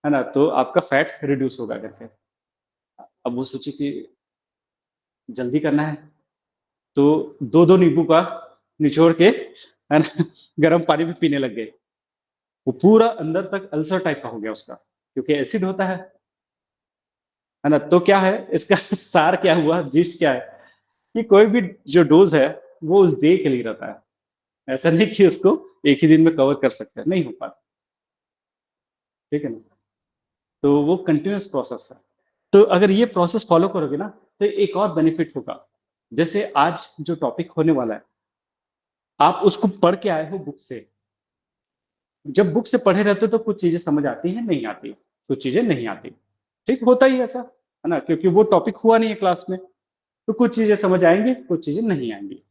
है ना? तो आपका फैट रिड्यूस होगा करके। अब वो सोची कि जल्दी करना है, तो 2-2 नींबू का निचोड़ के, है ना? गर्म पानी में पीने लग गए। वो पूरा अंदर तक अल्सर टाइप का हो गया उसका, क्योंकि एसिड होता है ना? तो क्या है इसका सार क्या हुआ, जीस्ट क्या है कि कोई भी जो डोज़ है, वो उस डे के लिए रहता है। ऐसा नहीं कि उसको एक ही दिन में कवर कर सकते हैं, नहीं हो पाता। ठीक है ना? तो वो कंटीन्यूअस प्रोसेस है। तो अगर ये प्रोसेस फ़ॉलो करोगे ना, तो एक और बेनिफिट होगा। जैसे आज जो टॉपिक होने वाला है, आप उसको पढ़ के आए हो बुक से। जब बुक से पढ़े रहते हो तो कुछ चीज़ें समझ आती हैं, नहीं आती, कुछ चीज़ें नहीं आती। ठीक, होता ही है ऐसा, है ना? क्योंकि वो टॉपिक हुआ नहीं है क्लास में, तो कुछ चीज़ें समझ आएँगी, कुछ चीज़ें नहीं आएँगी।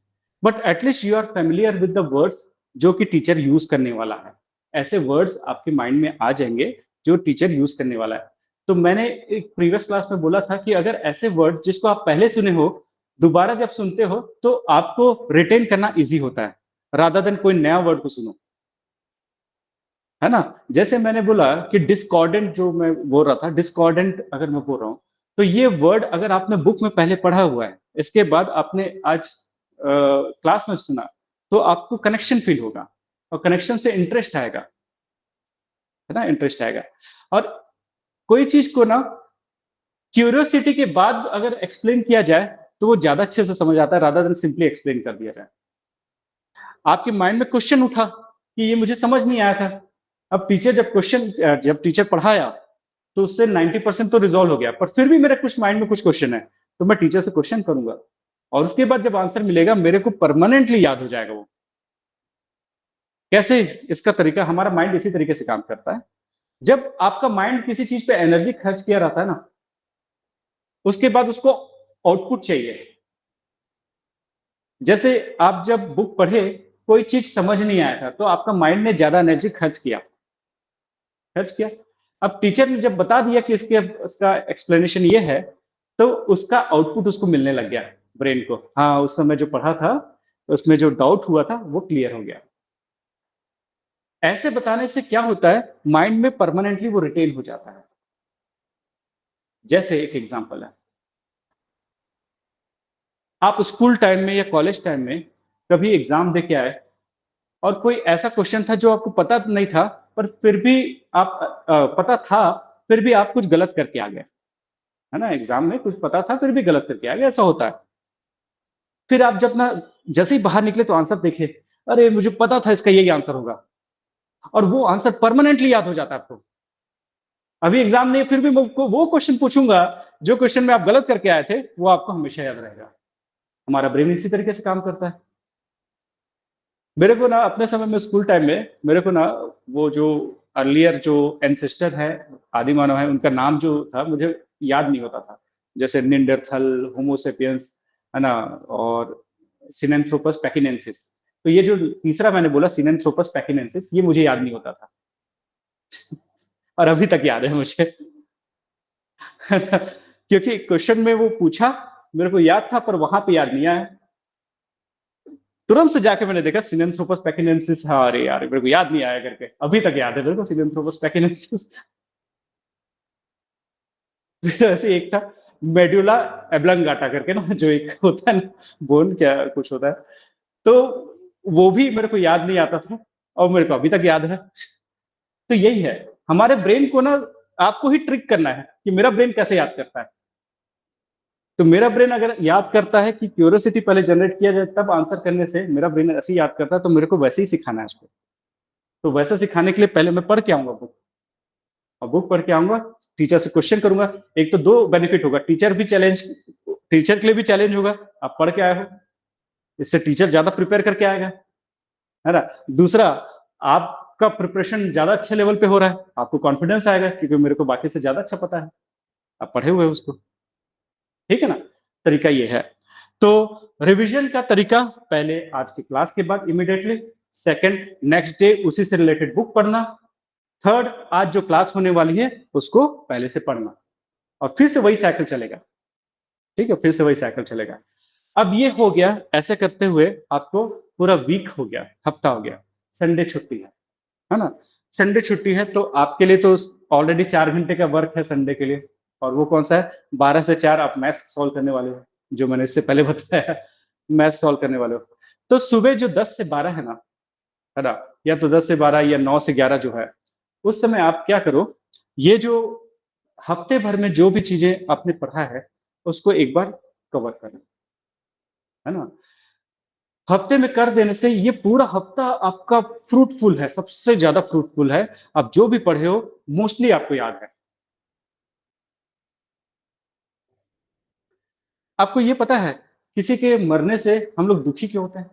But at least you are familiar with the words जो कि टीचर यूज़ करने वाला है। ऐसे वर्ड्स आपके माइंड में आ जाएँगे, जो टीचर यूज़ करने वाला है। तो मैंने एक प्रीवियस क्लास में बोला था कि अगर ऐसे वर्ड जिसको आप पहले सुने हो, दोबारा जब सुनते हो, तो आपको रिटेन करना ईज़ी होता है, रादर देन कोई नया वर्ड को सुनो। है ना? जैसे मैंने बोला कि डिस्कॉर्डेंट जो मैं बोल रहा था, डिस्कॉर्डेंट अगर मैं बोल रहा हूँ, तो ये वर्ड अगर आपने बुक में पहले पढ़ा हुआ है, इसके बाद आपने आज क्लास में सुना, तो आपको कनेक्शन फ़ील होगा और कनेक्शन से इंटरेस्ट आएगा, है ना? इंटरेस्ट आएगा। और कोई चीज़ को ना क्यूरियोसिटी के बाद अगर एक्सप्लेन किया जाए, तो वो ज़्यादा अच्छे से समझ आता है रादर देन सिंपली एक्सप्लेन कर दिया जाए। आपके माइंड में क्वेश्चन उठा कि ये मुझे समझ नहीं आया था। अब टीचर जब टीचर पढ़ाया तो उससे 90% तो रिज़ॉल्व हो गया, पर फिर भी मेरे कुछ माइंड में कुछ क्वेश्चन है, तो मैं टीचर से क्वेश्चन करूँगा और उसके बाद जब आंसर मिलेगा मेरे को परमानेंटली याद हो जाएगा वो। कैसे? इसका तरीका हमारा माइंड इसी तरीके से काम करता है। जब आपका माइंड किसी चीज़ पे एनर्जी खर्च किया रहता है ना, उसके बाद उसको आउटपुट चाहिए। जैसे आप जब बुक पढ़े, कोई चीज़ समझ नहीं आया था, तो आपका माइंड ने ज़्यादा एनर्जी खर्च किया। अब टीचर ने जब बता दिया कि इसका एक्सप्लेनेशन ये है, तो उसका आउटपुट उसको मिलने लग गया ब्रेन को। हाँ, उस समय जो पढ़ा था, उसमें जो डाउट हुआ था, वो क्लियर हो गया। ऐसे बताने से क्या होता है, माइंड में परमानेंटली वो रिटेन हो जाता है। जैसे एक एग्ज़ाम्पल है, आप स्कूल टाइम में या कॉलेज टाइम में कभी एग्ज़ाम दे के आए और कोई ऐसा क्वेश्चन था जो आपको पता नहीं था, पर फिर भी पता था, फिर भी आप कुछ गलत करके आ गए, है ना? एग्ज़ाम में कुछ पता था, फिर भी गलत करके आ गए, ऐसा होता है। फिर आप जब ना जैसे ही बाहर निकले तो आंसर देखे, अरे! मुझे पता था इसका यही आंसर होगा और वो आंसर परमानेंटली याद हो जाता है आपको। अभी एग्ज़ाम नहीं फिर भी मैं को वो क्वेश्चन पूछूँगा, जो क्वेश्चन में आप गलत करके आए थे, वो आपको हमेशा याद रहेगा। हमारा ब्रेन इसी तरीके से काम करता है। मेरे को ना अपने समय में स्कूल टाइम में मेरे को ना वो जो अर्लियर जो एंसेस्टर है, आदि मानव है, उनका नाम जो था मुझे याद नहीं होता था। जैसे निएंडरथल, होमो सेपियंस, है ना? और सिनेंथ्रोपस पैकिनेंसिस। तो ये जो तीसरा मैंने बोला सिनेंथ्रोपस पैकिनेंसिस ये मुझे याद नहीं होता था और अभी तक याद है मुझे। क्योंकि क्वेश्चन में वो पूछा, मेरे को याद था पर वहाँ पे याद नहीं आया। तुरंत से जाके मैंने देखा सिनेंथ्रोपस पैकिनेंसिस हाँ, अरे यार! मेरे को याद नहीं आया करके। अभी तक याद है मेरे को सिनेंथ्रोपस पैकिनेंसिस। फिर ऐसे एक था मेडुला एब्लंगाटा करके ना जो एक होता है ना बोन क्या कुछ होता है। तो वो भी मेरे को याद नहीं आता था और मेरे को अभी तक याद है। तो यही है, हमारे ब्रेन को ना आपको ही ट्रिक करना है कि मेरा ब्रेन कैसे याद करता है। तो मेरा ब्रेन अगर याद करता है कि क्यूरियोसिटी पहले जनरेट किया जाए तब आंसर करने से मेरा ब्रेन ऐसे ही याद करता है तो मेरे को वैसे ही सिखाना है उसको। तो वैसा सिखाने के लिए पहले मैं पढ़ के आऊँगा बुक और बुक पढ़ के आऊँगा, टीचर से क्वेश्चन करूँगा। एक तो 2 बेनिफिट होगा, टीचर के लिए भी चैलेंज होगा, आप पढ़ के आए हो, इससे टीचर ज़्यादा प्रिपेयर करके आएगा, है ना? दूसरा, आपका प्रिपरेशन ज़्यादा अच्छे लेवल पे हो रहा है, आपको कॉन्फिडेंस आएगा क्योंकि मेरे को बाकी से ज़्यादा अच्छा पता है, आप पढ़े हुए हो उसको, ठीक है ना? तरीका ये है। तो रिविज़न का तरीका पहले आज की क्लास के बाद इमीडिएटली, सेकंड नेक्स्ट डे उसी से रिलेटेड बुक पढ़ना, थर्ड आज जो क्लास होने वाली है उसको पहले से पढ़ना और फिर से वही साइकिल चलेगा, ठीक है? फिर से वही साइकिल चलेगा। अब ये हो गया, ऐसे करते हुए आपको पूरा वीक हो गया, हफ्ता हो गया, संडे छुट्टी है ना? संडे छुट्टी है तो आपके लिए तो ऑलरेडी 4 घंटे का वर्क है संडे के लिए और वो कौन-सा है 12 से 4 आप मैथ्स सॉल्व करने वाले हो, जो मैंने इससे पहले बताया मैथ्स सॉल्व करने वाले हो। तो सुबह जो 10 से 12 है ना? या तो 10 से 12 या 9 से 11 जो है, उस समय आप क्या करो, ये जो हफ्ते भर में जो भी चीज़ें आपने पढ़ा है, उसको एक बार कवर करें, है ना? हफ्ते में कर देने से ये पूरा हफ्ता आपका फ्रूटफुल है, सबसे ज़्यादा फ्रूटफुल है। आप जो भी पढ़े हो, मोस्टली आपको याद है। आपको ये पता है, किसी के मरने से हम लोग दुखी क्यों होते हैं?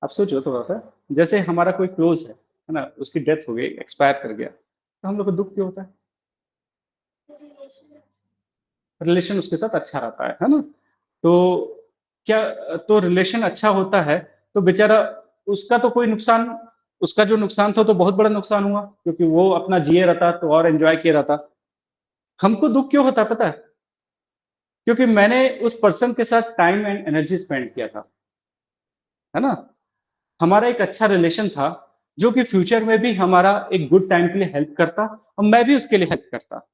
आप सोचो थोड़ा-सा, जैसे हमारा कोई क्लोज़ है ना? उसकी डेथ हो गई, एक्सपायर कर गया, तो हम लोग को दुःख क्यों होता है? रिलेशन उसके साथ अच्छा रहता है ना? तो क्या तो रिलेशन अच्छा होता है, तो बेचारा उसका तो कोई नुकसान उसका जो नुकसान था तो बहुत बड़ा नुकसान हुआ, क्योंकि वो अपना जिए रहता तो और एन्जॉय किए रहता। हमको दुःख क्यों होता है पता है? क्योंकि मैंने उस पर्सन के साथ टाइम एंड एनर्जी स्पेंड किया था, है ना? हमारा एक अच्छा रिलेशन था, जो कि फ्यूचर में भी हमारा एक गुड टाइम के लिए हेल्प करता और मैं भी उसके लिए हेल्प करता।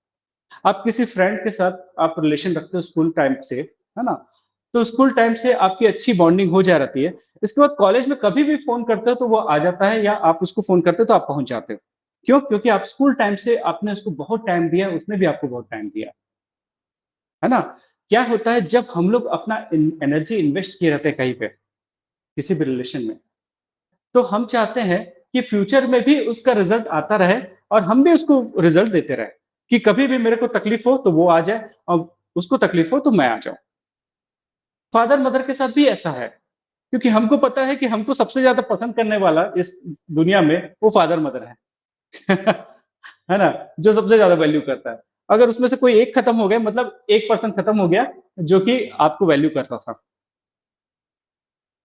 आप किसी फ्रेंड के साथ आप रिलेशन रखते हो स्कूल टाइम से, है ना? तो स्कूल टाइम से आपकी अच्छी बॉन्डिंग हो जा रहती है। इसके बाद कॉलेज में कभी भी फ़ोन करते हो तो वो आ जाता है या आप उसको फ़ोन करते हो तो आप पहुँच जाते हो। क्यों? क्योंकि आप स्कूल टाइम से आपने उसको बहुत टाइम दिया, उसने भी आपको बहुत टाइम दिया। है ना? क्या होता है जब हम लोग अपना एनर्जी इन्वेस्ट किए रहते हैं कहीं पे, किसी भी रिलेशन में, तो हम चाहते हैं कि फ्यूचर में भी उसका रिजल्ट आता रहे और हम भी उसको रिजल्ट देते रहे, कि कभी भी मेरे को तकलीफ हो तो वो आ जाए और उसको तकलीफ हो तो मैं आ जाऊँ। फादर मदर के साथ भी ऐसा है, क्योंकि हमको पता है कि हमको सबसे ज़्यादा पसंद करने वाला इस दुनिया में वो फादर मदर है। है ना? जो सबसे ज़्यादा वैल्यू करता है। अगर उसमें से कोई एक खत्म हो गया मतलब 1% खत्म हो गया जो कि आपको वैल्यू करता था।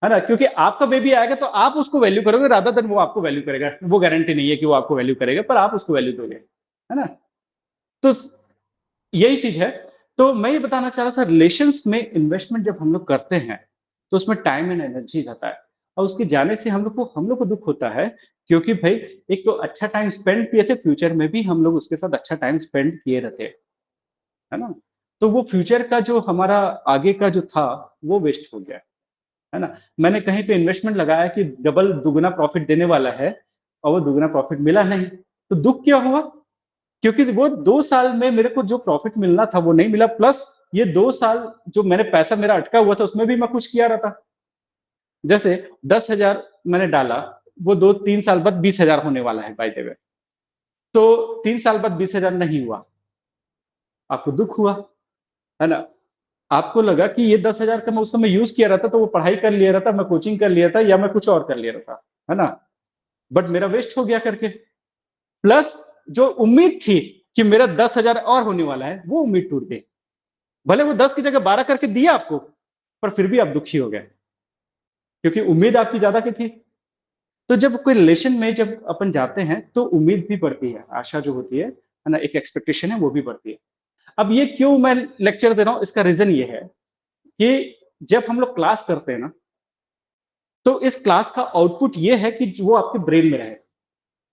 है ना? क्योंकि आपका बेबी आएगा तो आप उसको वैल्यू करोगे रादर देन वो आपको वैल्यू करेगा। वो गारंटी नहीं है कि वो आपको वैल्यू करेगा पर आप उसको वैल्यू दोगे। है ना? तो यही चीज़ है। तो मैं ये बताना चाह रहा था रिलेशंस में इन्वेस्टमेंट जब हम लोग करते हैं, तो उसमें टाइम एंड एनर्जी रहता है और उसके जाने से हम लोग को दुःख होता है क्योंकि भई एक तो अच्छा टाइम स्पेंड किए थे, फ्यूचर में भी हम लोग उसके साथ अच्छा टाइम स्पेंड किए रहते, है ना? तो वो फ्यूचर का जो हमारा आगे का जो था, वो वेस्ट हो गया, है ना? मैंने कहीं पे इन्वेस्टमेंट लगाया कि डबल दुगना प्रॉफिट देने वाला है और वो दुगना प्रॉफिट मिला नहीं, तो दुःख क्यों हुआ? क्योंकि वो 2 साल में मेरे को जो प्रॉफिट मिलना था वो नहीं मिला प्लस ये 2 साल जो मैंने पैसा मेरा अटका हुआ था उसमें भी मैं कुछ किया रहा था। जैसे 10,000 मैंने डाला, वो 2-3 साल बाद 20,000 होने वाला है बाय द वे। तो 3 साल बाद 20,000 नहीं हुआ, आपको दुःख हुआ, है ना? आपको लगा कि ये 10,000 का मैं उस समय यूज़ किया रहता तो वो पढ़ाई कर लिया रहता, मैं कोचिंग कर लिया था या मैं कुछ और कर लिया रहता, है ना? बट मेरा वेस्ट हो गया करके। प्लस जो उम्मीद थी कि मेरा 10,000 और होने वाला है, वो उम्मीद टूट गई। भले वो 10 की जगह 12 करके दिया आपको, पर फिर भी आप दुखी हो गए, क्योंकि उम्मीद आपकी ज़्यादा की थी। तो जब कोई रिलेशन में जब अपन जाते हैं, तो उम्मीद भी बढ़ती है, आशा जो होती है ना? एक एक्सपेक्टेशन है, वो भी बढ़ती है। अब ये क्यों मैं लेक्चर दे रहा हूँ, इसका रीज़न ये है कि जब हम लोग क्लास करते हैं ना, तो इस क्लास का आउटपुट ये है कि वो आपके ब्रेन में रहे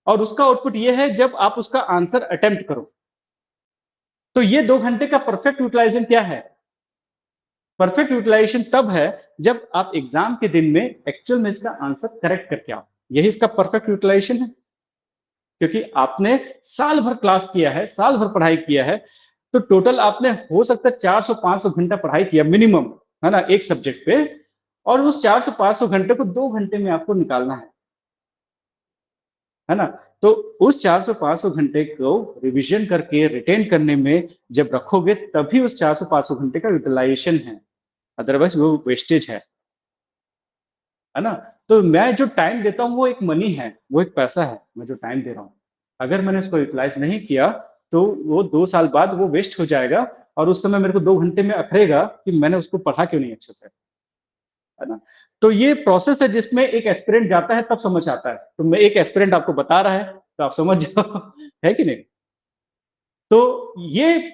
और उसका आउटपुट ये है जब आप उसका आंसर अटेम्प्ट करो। तो ये 2 घंटे का परफेक्ट यूटिलाइज़ेशन क्या है? परफेक्ट यूटिलाइजेशन तब है जब आप एग्जाम के दिन में एक्चुअल में इसका आंसर करेक्ट करके आओ। यही इसका परफेक्ट यूटिलाइजेशन है। क्योंकि आपने साल भर क्लास किया है, साल भर पढ़ाई किया है, तो टोटल आपने हो सकता है 400-500 घंटा पढ़ाई किया मिनिमम, है ना? एक सब्जेक्ट पे और उस 400-500 घंटे को 2 घंटे में आपको निकालना है ना? तो उस 400-500 घंटे को रिविज़न करके रिटेन करने में जब रखोगे तभी उस 400-500 घंटे का यूटिलाइजेशन है, अदरवाइज़ वो वेस्टेज है ना? तो मैं जो टाइम देता हूँ वो एक मनी है, वो एक पैसा है, मैं जो टाइम दे रहा हूँ। अगर मैंने उसको यूटिलाइज़ नहीं किया, तो वो 2 साल बाद वो वेस्ट हो जाएगा और उस समय मेरे को 2 घंटे में अखरेगा कि मैंने उसको पढ़ा क्यों नहीं अच्छे से, है ना? तो ये प्रोसेस है जिसमें एक एस्पिरेंट जाता है तब समझ आता है। तो मैं एक एस्पिरेंट आपको बता रहा है, तो आप समझ जाओ, है कि नहीं? तो ये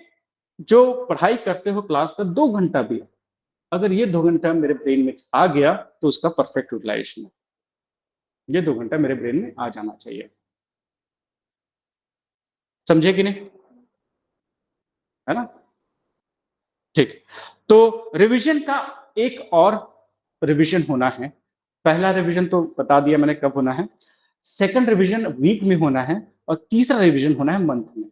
जो पढ़ाई करते हो क्लास का 2 घंटा भी, अगर ये 2 घंटा मेरे ब्रेन में आ गया, तो उसका परफेक्ट यूटिलाइज़ेशन है। ये 2 घंटा मेरे ब्रेन में आ जाना चाहिए। समझे कि नहीं? है ना? ठीक। तो रिविज़न का एक और रिविज़न होना है। पहला रिविज़न तो बता दिया मैंने कब होना है। सेकंड रिविज़न वीक में होना है और तीसरा रिविज़न होना है मंथ में,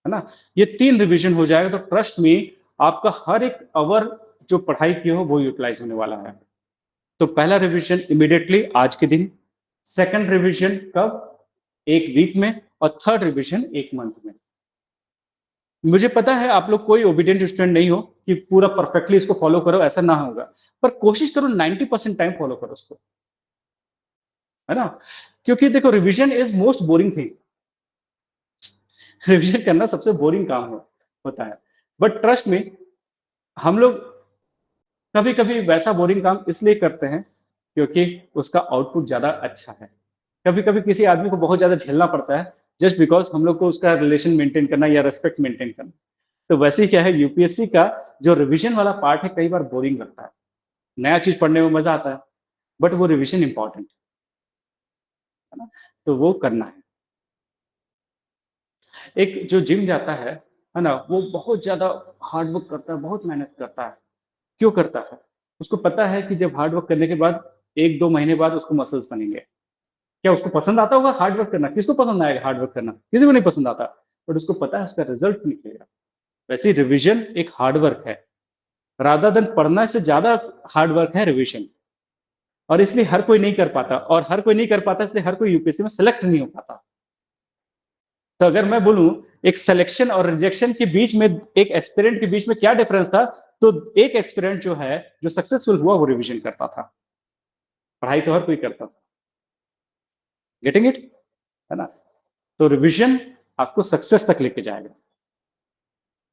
है ना? ये 3 रिविज़न हो जाएगा तो ट्रस्ट मी आपका हर एक ऑवर जो पढ़ाई की हो वो यूटिलाइज़ होने वाला है। तो पहला रिविज़न इमीडिएटली आज के दिन, सेकंड रिविज़न कब? 1 वीक में और थर्ड रिविज़न 1 मंथ में। मुझे पता है आप लोग कोई ओबीडिएंट स्टूडेंट नहीं हो कि पूरा परफेक्टली इसको फॉलो करो, ऐसा ना होगा। पर कोशिश करो 90% टाइम फॉलो करो उसको, है ना? क्योंकि देखो revision is most boring thing. Revision करना सबसे बोरिंग काम होता है। बट ट्रस्ट मी हम लोग कभी-कभी वैसा बोरिंग काम इसलिए करते हैं क्योंकि उसका आउटपुट ज़्यादा अच्छा है। कभी-कभी किसी आदमी को बहुत ज़्यादा झेलना पड़ता है जस्ट बिकॉज़ हम लोग को उसका रिलेशन मेंटेन करना या रिस्पेक्ट मेंटेन करना। तो वैसे ही क्या है यूपीएससी का जो रिविज़न वाला पार्ट है कई बार बोरिंग लगता है। नया चीज़ पढ़ने में मज़ा आता है, बट वो रिविज़न इम्पोर्टेंट है ना? तो वो करना है। एक जो जिम जाता है ना? वो बहुत ज़्यादा हार्ड वर्क करता है, बहुत मेहनत करता है। क्यों करता है? उसको पता है कि जब हार्ड वर्क करने के बाद 1-2 महीने बाद उसको मसल्स बनेंगे। क्या उसको पसंद आता होगा हार्ड वर्क करना? किसको पसंद आएगा हार्ड वर्क करना? किसी को नहीं पसंद आता। बट उसको पता है उसका रिज़ल्ट निकलेगा। वैसे रिवीजन एक हार्ड वर्क है, रादर देन पढ़ना से ज्यादा हार्ड वर्क है रिवीजन, और इसलिए हर कोई नहीं कर पाता, और हर कोई नहीं कर पाता इसलिए हर कोई यूपीएससी में सेलेक्ट नहीं हो पाता। तो अगर मैं बोलूं एक सिलेक्शन और रिजेक्शन के बीच में, एक एस्पिरेंट के बीच में क्या डिफरेंस था, तो एक एस्पिरेंट जो है, जो सक्सेसफुल हुआ, वो रिवीजन करता था, पढ़ाई तो हर कोई करता था। गेटिंग इट, है ना? तो रिवीजन आपको सक्सेस तक लेके जाएगा।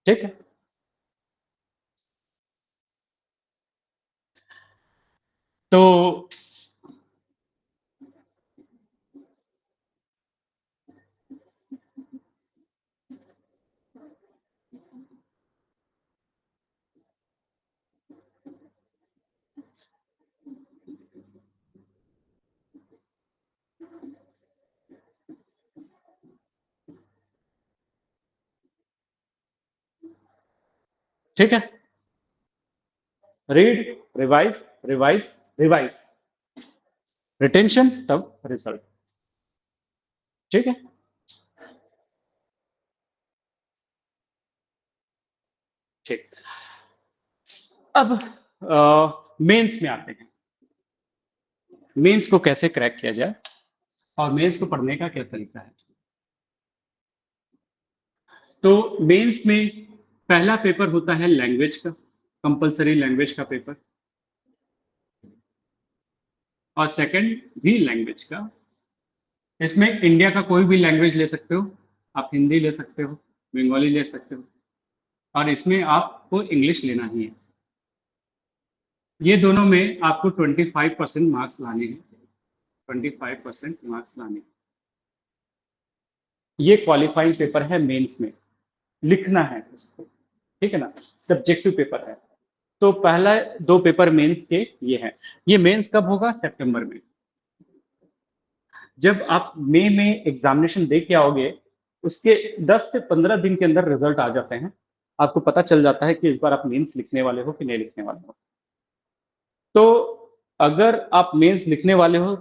ठीक है, तो ठीक है, read, revise, revise, revise, retention, तब रिजल्ट। ठीक है, ठीक। अब मेंस में आते हैं, मेंस को कैसे क्रैक किया जाए और मेंस को पढ़ने का क्या तरीका है। तो मेंस में पहला पेपर होता है लैंग्वेज का, कंपलसरी लैंग्वेज का पेपर, और सेकंड भी लैंग्वेज का। इसमें इंडिया का कोई भी लैंग्वेज ले सकते हो, आप हिंदी ले सकते हो, बंगाली ले सकते हो, और इसमें आपको इंग्लिश लेना ही है। ये दोनों में आपको 25% मार्क्स लाने हैं, 25% मार्क्स लाने हैं। ये क्वालिफाइंग पेपर है मेंस में, लिखना है उसको, ठीक है ना, सब्जेक्टिव पेपर है। तो पहला दो पेपर मेंस के ये हैं। ये मेंस कब होगा? सितंबर में। जब आप मई में एग्जामिनेशन दे के आओगे, उसके 10 से 15 दिन के अंदर रिजल्ट आ जाते हैं, आपको पता चल जाता है कि इस बार आप मेंस लिखने वाले हो कि नहीं लिखने वाले हो। तो अगर आप मेंस लिखने वाले हो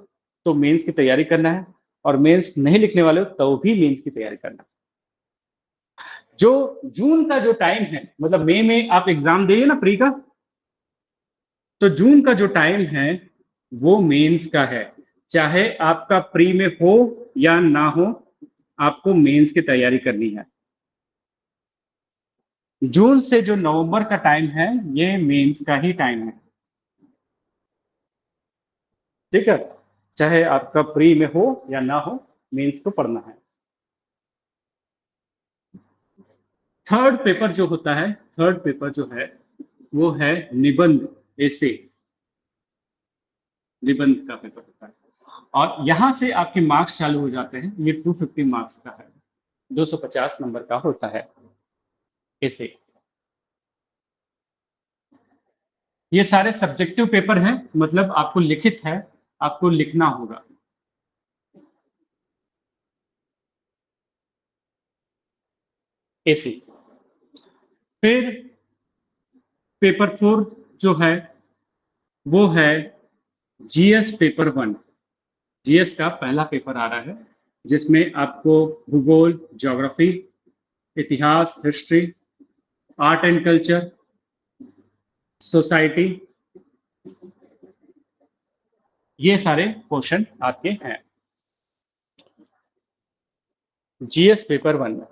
तो मेंस की तैयारी करना है, और मेंस नहीं लिखने वाले हो तो भी मेंस की तैयारी करना है। जो जून का जो टाइम है, मतलब मई में आप एग्जाम दिए ना प्री का, तो जून का जो टाइम है वो मेंस का है। चाहे आपका प्री में हो या ना हो, आपको मेंस की तैयारी करनी है। जून से जो नवंबर का टाइम है, ये मेंस का ही टाइम है। ठीक है, चाहे आपका प्री में हो या ना हो, मेंस को पढ़ना है। थर्ड पेपर जो होता है, थर्ड पेपर जो है वो है निबंध, ऐसे निबंध का पेपर होता है, और यहां से आपके मार्क्स चालू हो जाते हैं। ये 250 मार्क्स का है, 250 नंबर का होता है ऐसे। ये सारे सब्जेक्टिव पेपर हैं, मतलब आपको लिखित है, आपको लिखना होगा। ऐसे फिर पेपर 4 जो है वो है जीएस पेपर 1। जीएस का पहला पेपर आ रहा है, जिसमें आपको भूगोल, ज्योग्राफी, इतिहास, history, art and culture, society, ये सारे क्वेश्चन आपके हैं जीएस पेपर 1 में।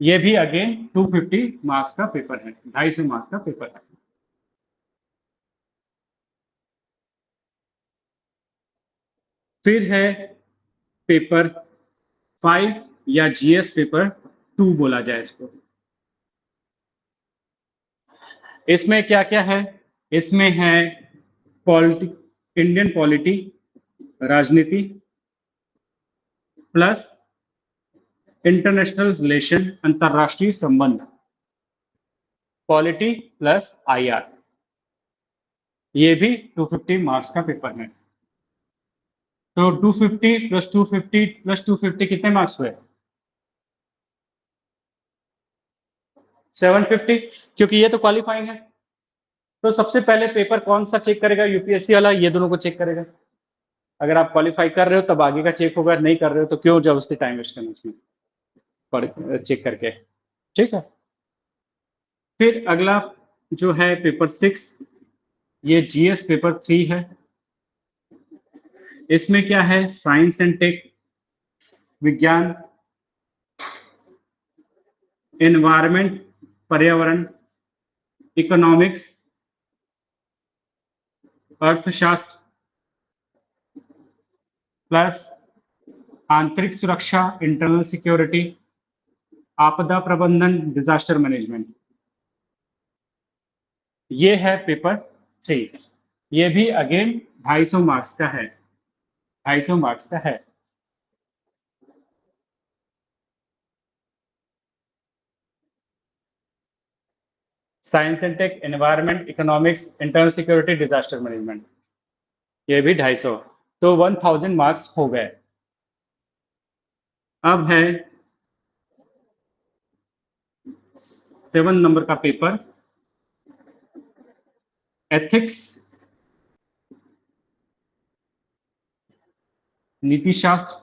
ये भी अगेन 250 मार्क्स का पेपर है, 250 मार्क्स का पेपर है। फिर है पेपर 5 या जीएस पेपर 2 बोला जाए इसको। इसमें क्या क्या है? इसमें है पॉलिटी, इंडियन पॉलिटी, राजनीति, प्लस इंटरनेशनल रिलेशन, अंतरराष्ट्रीय संबंध, पॉलिटी प्लस आईआर। ये भी 250 मार्क्स का पेपर है। तो 250 प्लस 250 प्लस 250 कितने मार्क्स हुए? 750, क्योंकि ये तो क्वालिफाइंग है। तो सबसे पहले पेपर कौन सा चेक करेगा? यूपीएससी वाला ये दोनों को चेक करेगा। अगर आप क्वालिफाई कर रहे हो तब आगे का चेक होगा, नहीं कर रहे हो तो क्यों जबरदस्ती टाइम वेस्ट करना इसमें, पढ़ चेक करके। ठीक है, फिर अगला जो है पेपर 6, ये जीएस पेपर 3 है। इसमें क्या है, साइंस एंड टेक, विज्ञान, एनवायरमेंट, पर्यावरण, इकोनॉमिक्स, अर्थशास्त्र, प्लस आंतरिक सुरक्षा, इंटरनल सिक्योरिटी, आपदा प्रबंधन, डिजास्टर मैनेजमेंट। ये है पेपर 3। ये भी अगेन 250 मार्क्स का है, 250 मार्क्स का है। Science and tech, environment, economics, internal security, disaster management, ये भी 250, तो 1000 मार्क्स हो गए। अब है 7 नंबर का पेपर, एथिक्स, नीति शास्त्र,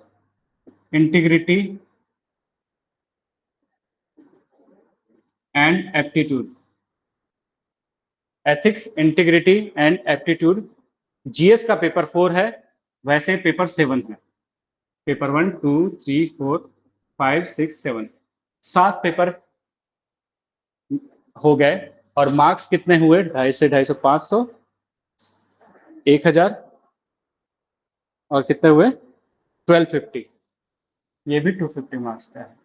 integrity and aptitude. Ethics, integrity and aptitude GS का पेपर 4 है, वैसे पेपर 7 है। पेपर 1, 2, 3, 4, 5, 6, 7, 7 पेपर हो गए। और मार्क्स कितने हुए, 250 से 250, 500, 1000, और कितने हुए 1250, ये भी 250 मार्क्स का है।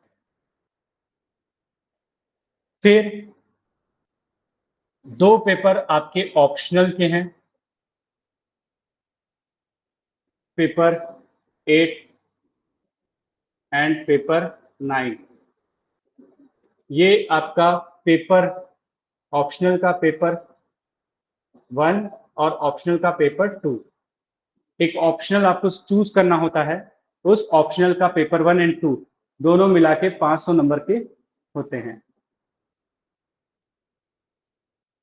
फिर 2 पेपर आपके ऑप्शनल के हैं, पेपर 8 एंड पेपर 9। ये आपका पेपर ऑप्शनल का पेपर 1 और ऑप्शनल का पेपर 2। एक ऑप्शनल आपको चूज करना होता है, उस ऑप्शनल का पेपर 1 एंड 2 दोनों मिला के 500 नंबर के होते हैं।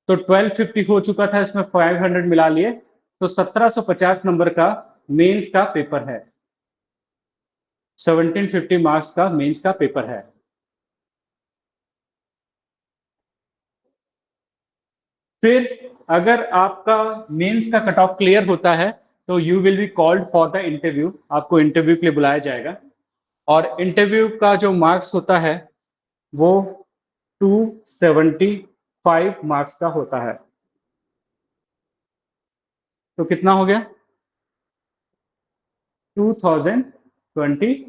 तो 1250 हो चुका था, इसमें 500 मिला लिए, तो 1750 नंबर का मेंस का पेपर है, 1750 मार्क्स का मेंस का पेपर है। फिर अगर आपका मेंस का कट ऑफ क्लियर होता है तो you will be called for the interview, आपको इंटरव्यू के लिए बुलाया जाएगा। और इंटरव्यू का जो मार्क्स होता है वो 275 मार्क्स का होता है। तो कितना हो गया, 2025,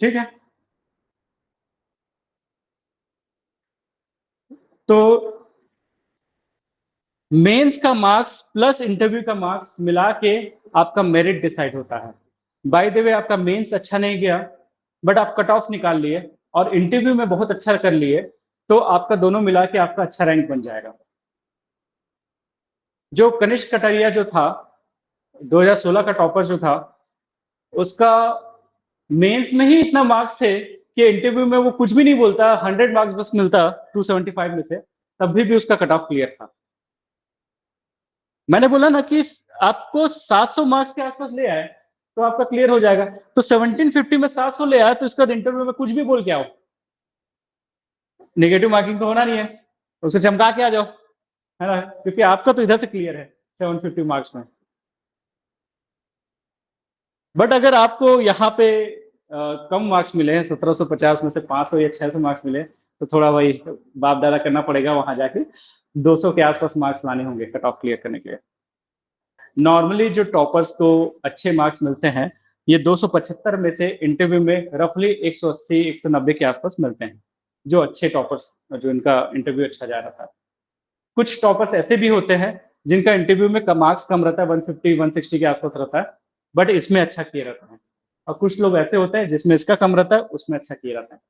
ठीक है। तो मेंस का मार्क्स प्लस इंटरव्यू का मार्क्स मिला के आपका मेरिट डिसाइड होता है। बाय द वे, आपका मेंस अच्छा नहीं गया बट आप कट ऑफ निकाल लिए और इंटरव्यू में बहुत अच्छा कर लिए, तो आपका दोनों मिला के आपका अच्छा रैंक बन जाएगा। जो कनिष्क कटारिया जो था, 2016 का टॉपर जो था, उसका मेंस में ही इतना मार्क्स थे कि इंटरव्यू में वो कुछ भी नहीं बोलता, 100 मार्क्स बस मिलता 275 में से, तब भी उसका कट ऑफ क्लियर था। मैंने बोला ना कि आपको 700 मार्क्स के आसपास ले आए तो आपका क्लियर हो जाएगा। तो 1750 में 700 ले आए तो इसका इंटरव्यू में कुछ भी बोल के आओ, नेगेटिव मार्किंग तो होना नहीं है, उसको चमका के आ जाओ, है ना, क्योंकि आपका तो इधर से क्लियर है 750 मार्क्स में। बट अगर आपको यहाँ पे कम मार्क्स मिले हैं, 1750 में से 500 या 600 मार्क्स मिले, तो थोड़ा वही बाप दादा करना पड़ेगा, वहां जाके 200 के आसपास मार्क्स लाने होंगे कट ऑफ क्लियर करने के लिए। नॉर्मली जो टॉपर्स को अच्छे मार्क्स मिलते हैं, ये 275 में से इंटरव्यू में रफली 180 190 के आसपास मिलते हैं, जो अच्छे टॉपर्स, जो इनका इंटरव्यू अच्छा जा रहा था। कुछ टॉपर्स ऐसे भी होते हैं जिनका इंटरव्यू में मार्क्स कम रहता है, 150 160 के आसपास रहता है, बट इसमें अच्छा किया रहता है। और कुछ लोग ऐसे होते हैं जिसमें इसका कम रहता है, उसमें अच्छा किया रहता है।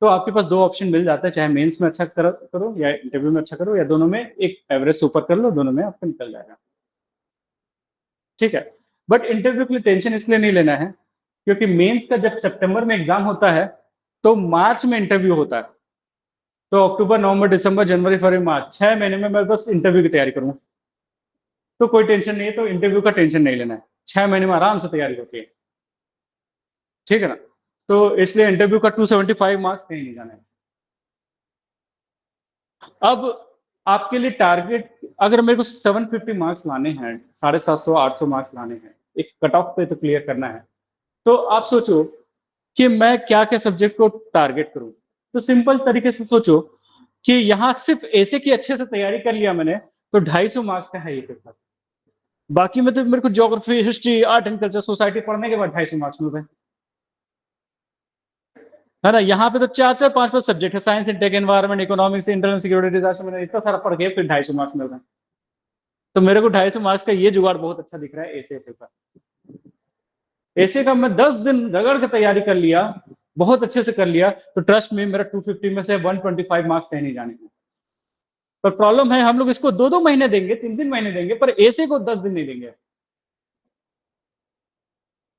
तो आपके पास 2 ऑप्शन मिल जाता है, चाहे मेंस में अच्छा करो या इंटरव्यू में अच्छा करो, या दोनों में एक एवरेज सुपर कर लो, दोनों में आपका निकल जाएगा, ठीक है। बट इंटरव्यू के लिए टेंशन इसलिए नहीं लेना है क्योंकि मेंस का जब सितंबर में एग्जाम होता है तो मार्च में इंटरव्यू होता है। तो अक्टूबर, नवंबर, दिसंबर, जनवरी, फरवरी, मार्च, 6 महीने में मैं बस इंटरव्यू की तैयारी करूंगा, तो कोई टेंशन नहीं है। तो इंटरव्यू का टेंशन नहीं लेना है, 6 महीने में आराम से तैयारी होती है, ठीक है ना। तो इसलिए इंटरव्यू का 275 मार्क्स कहीं नहीं जाना है। अब आपके लिए टारगेट, अगर मेरे को 750 मार्क्स लाने हैं, 750 800 मार्क्स लाने हैं, एक कट ऑफ पे तो क्लियर करना है, तो आप सोचो कि मैं क्या-क्या सब्जेक्ट को टारगेट करूँ। तो सिंपल तरीके से सोचो कि यहाँ सिर्फ ऐसे की अच्छे से तैयारी कर लिया मैंने, तो 250 मार्क्स का है ये पेपर। बाकी में तो मेरे को geography, history, art and culture, society पढ़ने के बाद 250 मार्क्स मिल रहे हैं। है ना? यहाँ पे तो 4-4 5-5 सब्जेक्ट है, science and tech, environment, economics, internal security, disaster management, इतना सारा पढ़ के फिर 250 मार्क्स मिल रहे हैं। तो मेरे को 250 मार्क्स का ये जुगाड़ बहुत अच्छा दिख रहा है ऐसे पेपर। ऐसे का मैं 10 दिन रगड़ के तैयारी कर लिया, बहुत अच्छे से कर लिया, तो ट्रस्ट में मेरा 250 में से 125 मार्क्स कहीं नहीं जाने हैं। पर प्रॉब्लम है हम लोग इसको 2-2 महीने देंगे, 3-3 महीने देंगे, पर ऐसे को 10 दिन नहीं देंगे।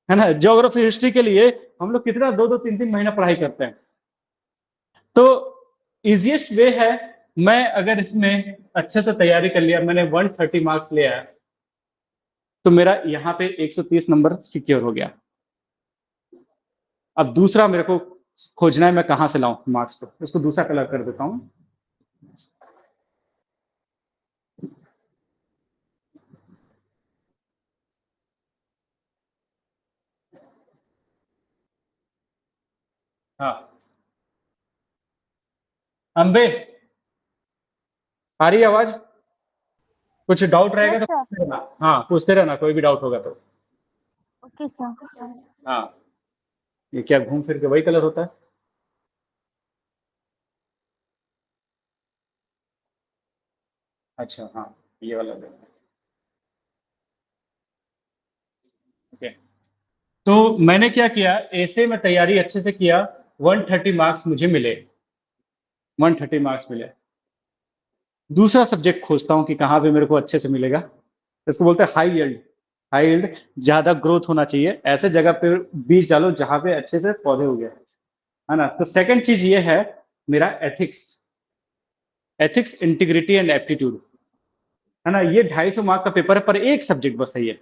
है ना? ज्योग्राफी, हिस्ट्री के लिए हम लोग कितना 2-2 3-3 महीना पढ़ाई करते हैं। तो ईज़ीएस्ट वे है, मैं अगर इसमें अच्छे से तैयारी कर लिया, मैंने 130 मार्क्स ले आया, तो मेरा यहाँ पे 130 नंबर सिक्योर हो गया। अब दूसरा मेरे को खोजना है मैं कहाँ से लाऊँ मार्क्स को, इसको दूसरा कलर कर देता हूँ। हाँ, अंबे, आ रही है आवाज़? कुछ डाउट रहेगा यस तो सर। पूछते रहना। हाँ, पूछते रहना कोई भी डाउट होगा तो। Okay sir. हाँ, ये क्या घूम फिर के वही कलर होता है? अच्छा, हाँ, ये वाला लेना है। ओके, तो मैंने क्या किया, ऐसे में तैयारी अच्छे से किया, 130 मार्क्स मुझे मिले, 130 मार्क्स मिले। दूसरा सब्जेक्ट खोजता हूँ कि कहाँ पे मेरे को अच्छे से मिलेगा। इसको बोलते हैं हाई यील्ड। हाई यील्ड, ज़्यादा ग्रोथ होना चाहिए, ऐसे जगह पे बीज डालो जहाँ पे अच्छे से पौधे उगे, है ना? तो सेकंड चीज़ ये है मेरा ethics. Ethics, integrity and aptitude, है ना? ये 250 मार्क का पेपर है, पर एक सब्जेक्ट बस है ये।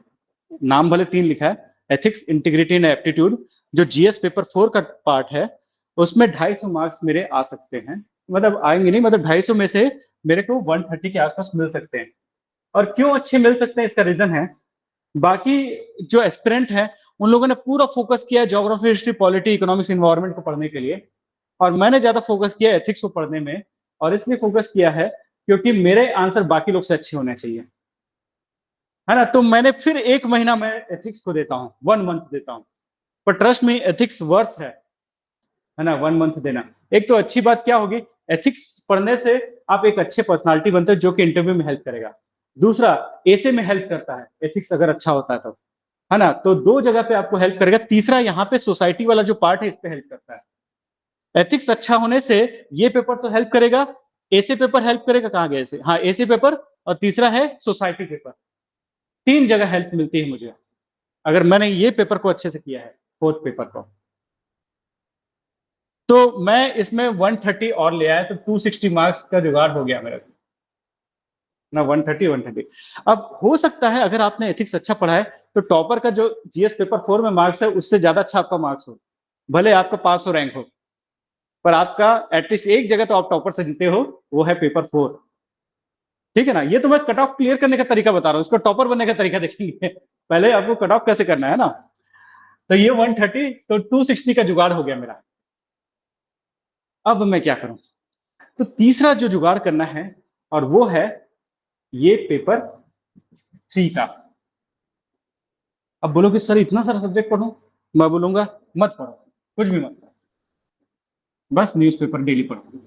नाम भले 3 लिखा है, एथिक्स, इंटीग्रिटी एंड एप्टीट्यूड, जो जीएस पेपर 4 का पार्ट है, उसमें 250 मार्क्स मेरे आ सकते हैं। मतलब आएँगे नहीं, मतलब 250 में से मेरे को 130 के आस-पास मिल सकते हैं। और क्यों अच्छे मिल सकते हैं, इसका रीज़न है, बाकी जो एस्पिरेंट हैं, उन लोगों ने पूरा फ़ोकस किया है geography, history, polity, economics, environment को पढ़ने के लिए, और मैंने ज़्यादा फ़ोकस किया है एथिक्स को पढ़ने में, और इसलिए फ़ोकस किया है क्योंकि मेरे आंसर बाकी लोग से अच्छे होने चाहिए। है ना? तो मैंने फिर 1 महीना मैं एथिक्स को देता हूँ, 1 मंथ देता हूँ। पर ट्रस्ट मी, एथिक्स वर्थ है ना? 1 मंथ देना। एक तो अच्छी बात क्या होगी, एथिक्स पढ़ने से आप एक अच्छे पर्सनैलिटी बनते हो जो कि इंटरव्यू में हेल्प करेगा। दूसरा, ऐसे में हेल्प करता है, एथिक्स अगर अच्छा होता है तो। है ना? तो 2 जगह पे आपको हेल्प करेगा। तीसरा, यहाँ पे सोसाइटी वाला जो पार्ट है, इस पे हेल्प करता है। एथिक्स अच्छा होने से ये पेपर तो हेल्प करेगा, ऐसे पेपर हेल्प करेगा, कहाँ गए ऐसे? हाँ, ऐसे पेपर, और तीसरा है सोसाइटी पेपर। 3 जगह हेल्प मिलती है मुझे, अगर मैंने ये पेपर को अच्छे से किया है, 4th पेपर को। तो मैं इसमें 130 और ले आया, तो 260 मार्क्स का जुगाड़ हो गया मेरा। ना 130, 130। अब हो सकता है अगर आपने एथिक्स अच्छा पढ़ा है, तो टॉपर का जो जीएस पेपर 4 में मार्क्स है, उससे ज़्यादा अच्छा आपका मार्क्स हो। भले आपका 500 रैंक हो, पर आपका एटलीस्ट एक जगह तो आप टॉपर से जीते हो, वो है पेपर 4। ठीक है ना? ये तो मैं कट ऑफ क्लियर करने का तरीका बता रहा हूँ, इसको टॉपर बनने का तरीका देखेंगे। पहले आपको कट ऑफ कैसे करना है ना? तो ये 130, तो 260 का जुगाड़ हो गया मेरा। अब मैं क्या करूँ? तो तीसरा जो जुगाड़ करना है, और वो है ये पेपर 3 का। अब बोलोगे सर इतना सारा सब्जेक्ट पढ़ूं? मैं बोलूंगा मत पढ़ो, कुछ भी मत पढ़ो, बस न्यूज़पेपर डेली पढ़ो।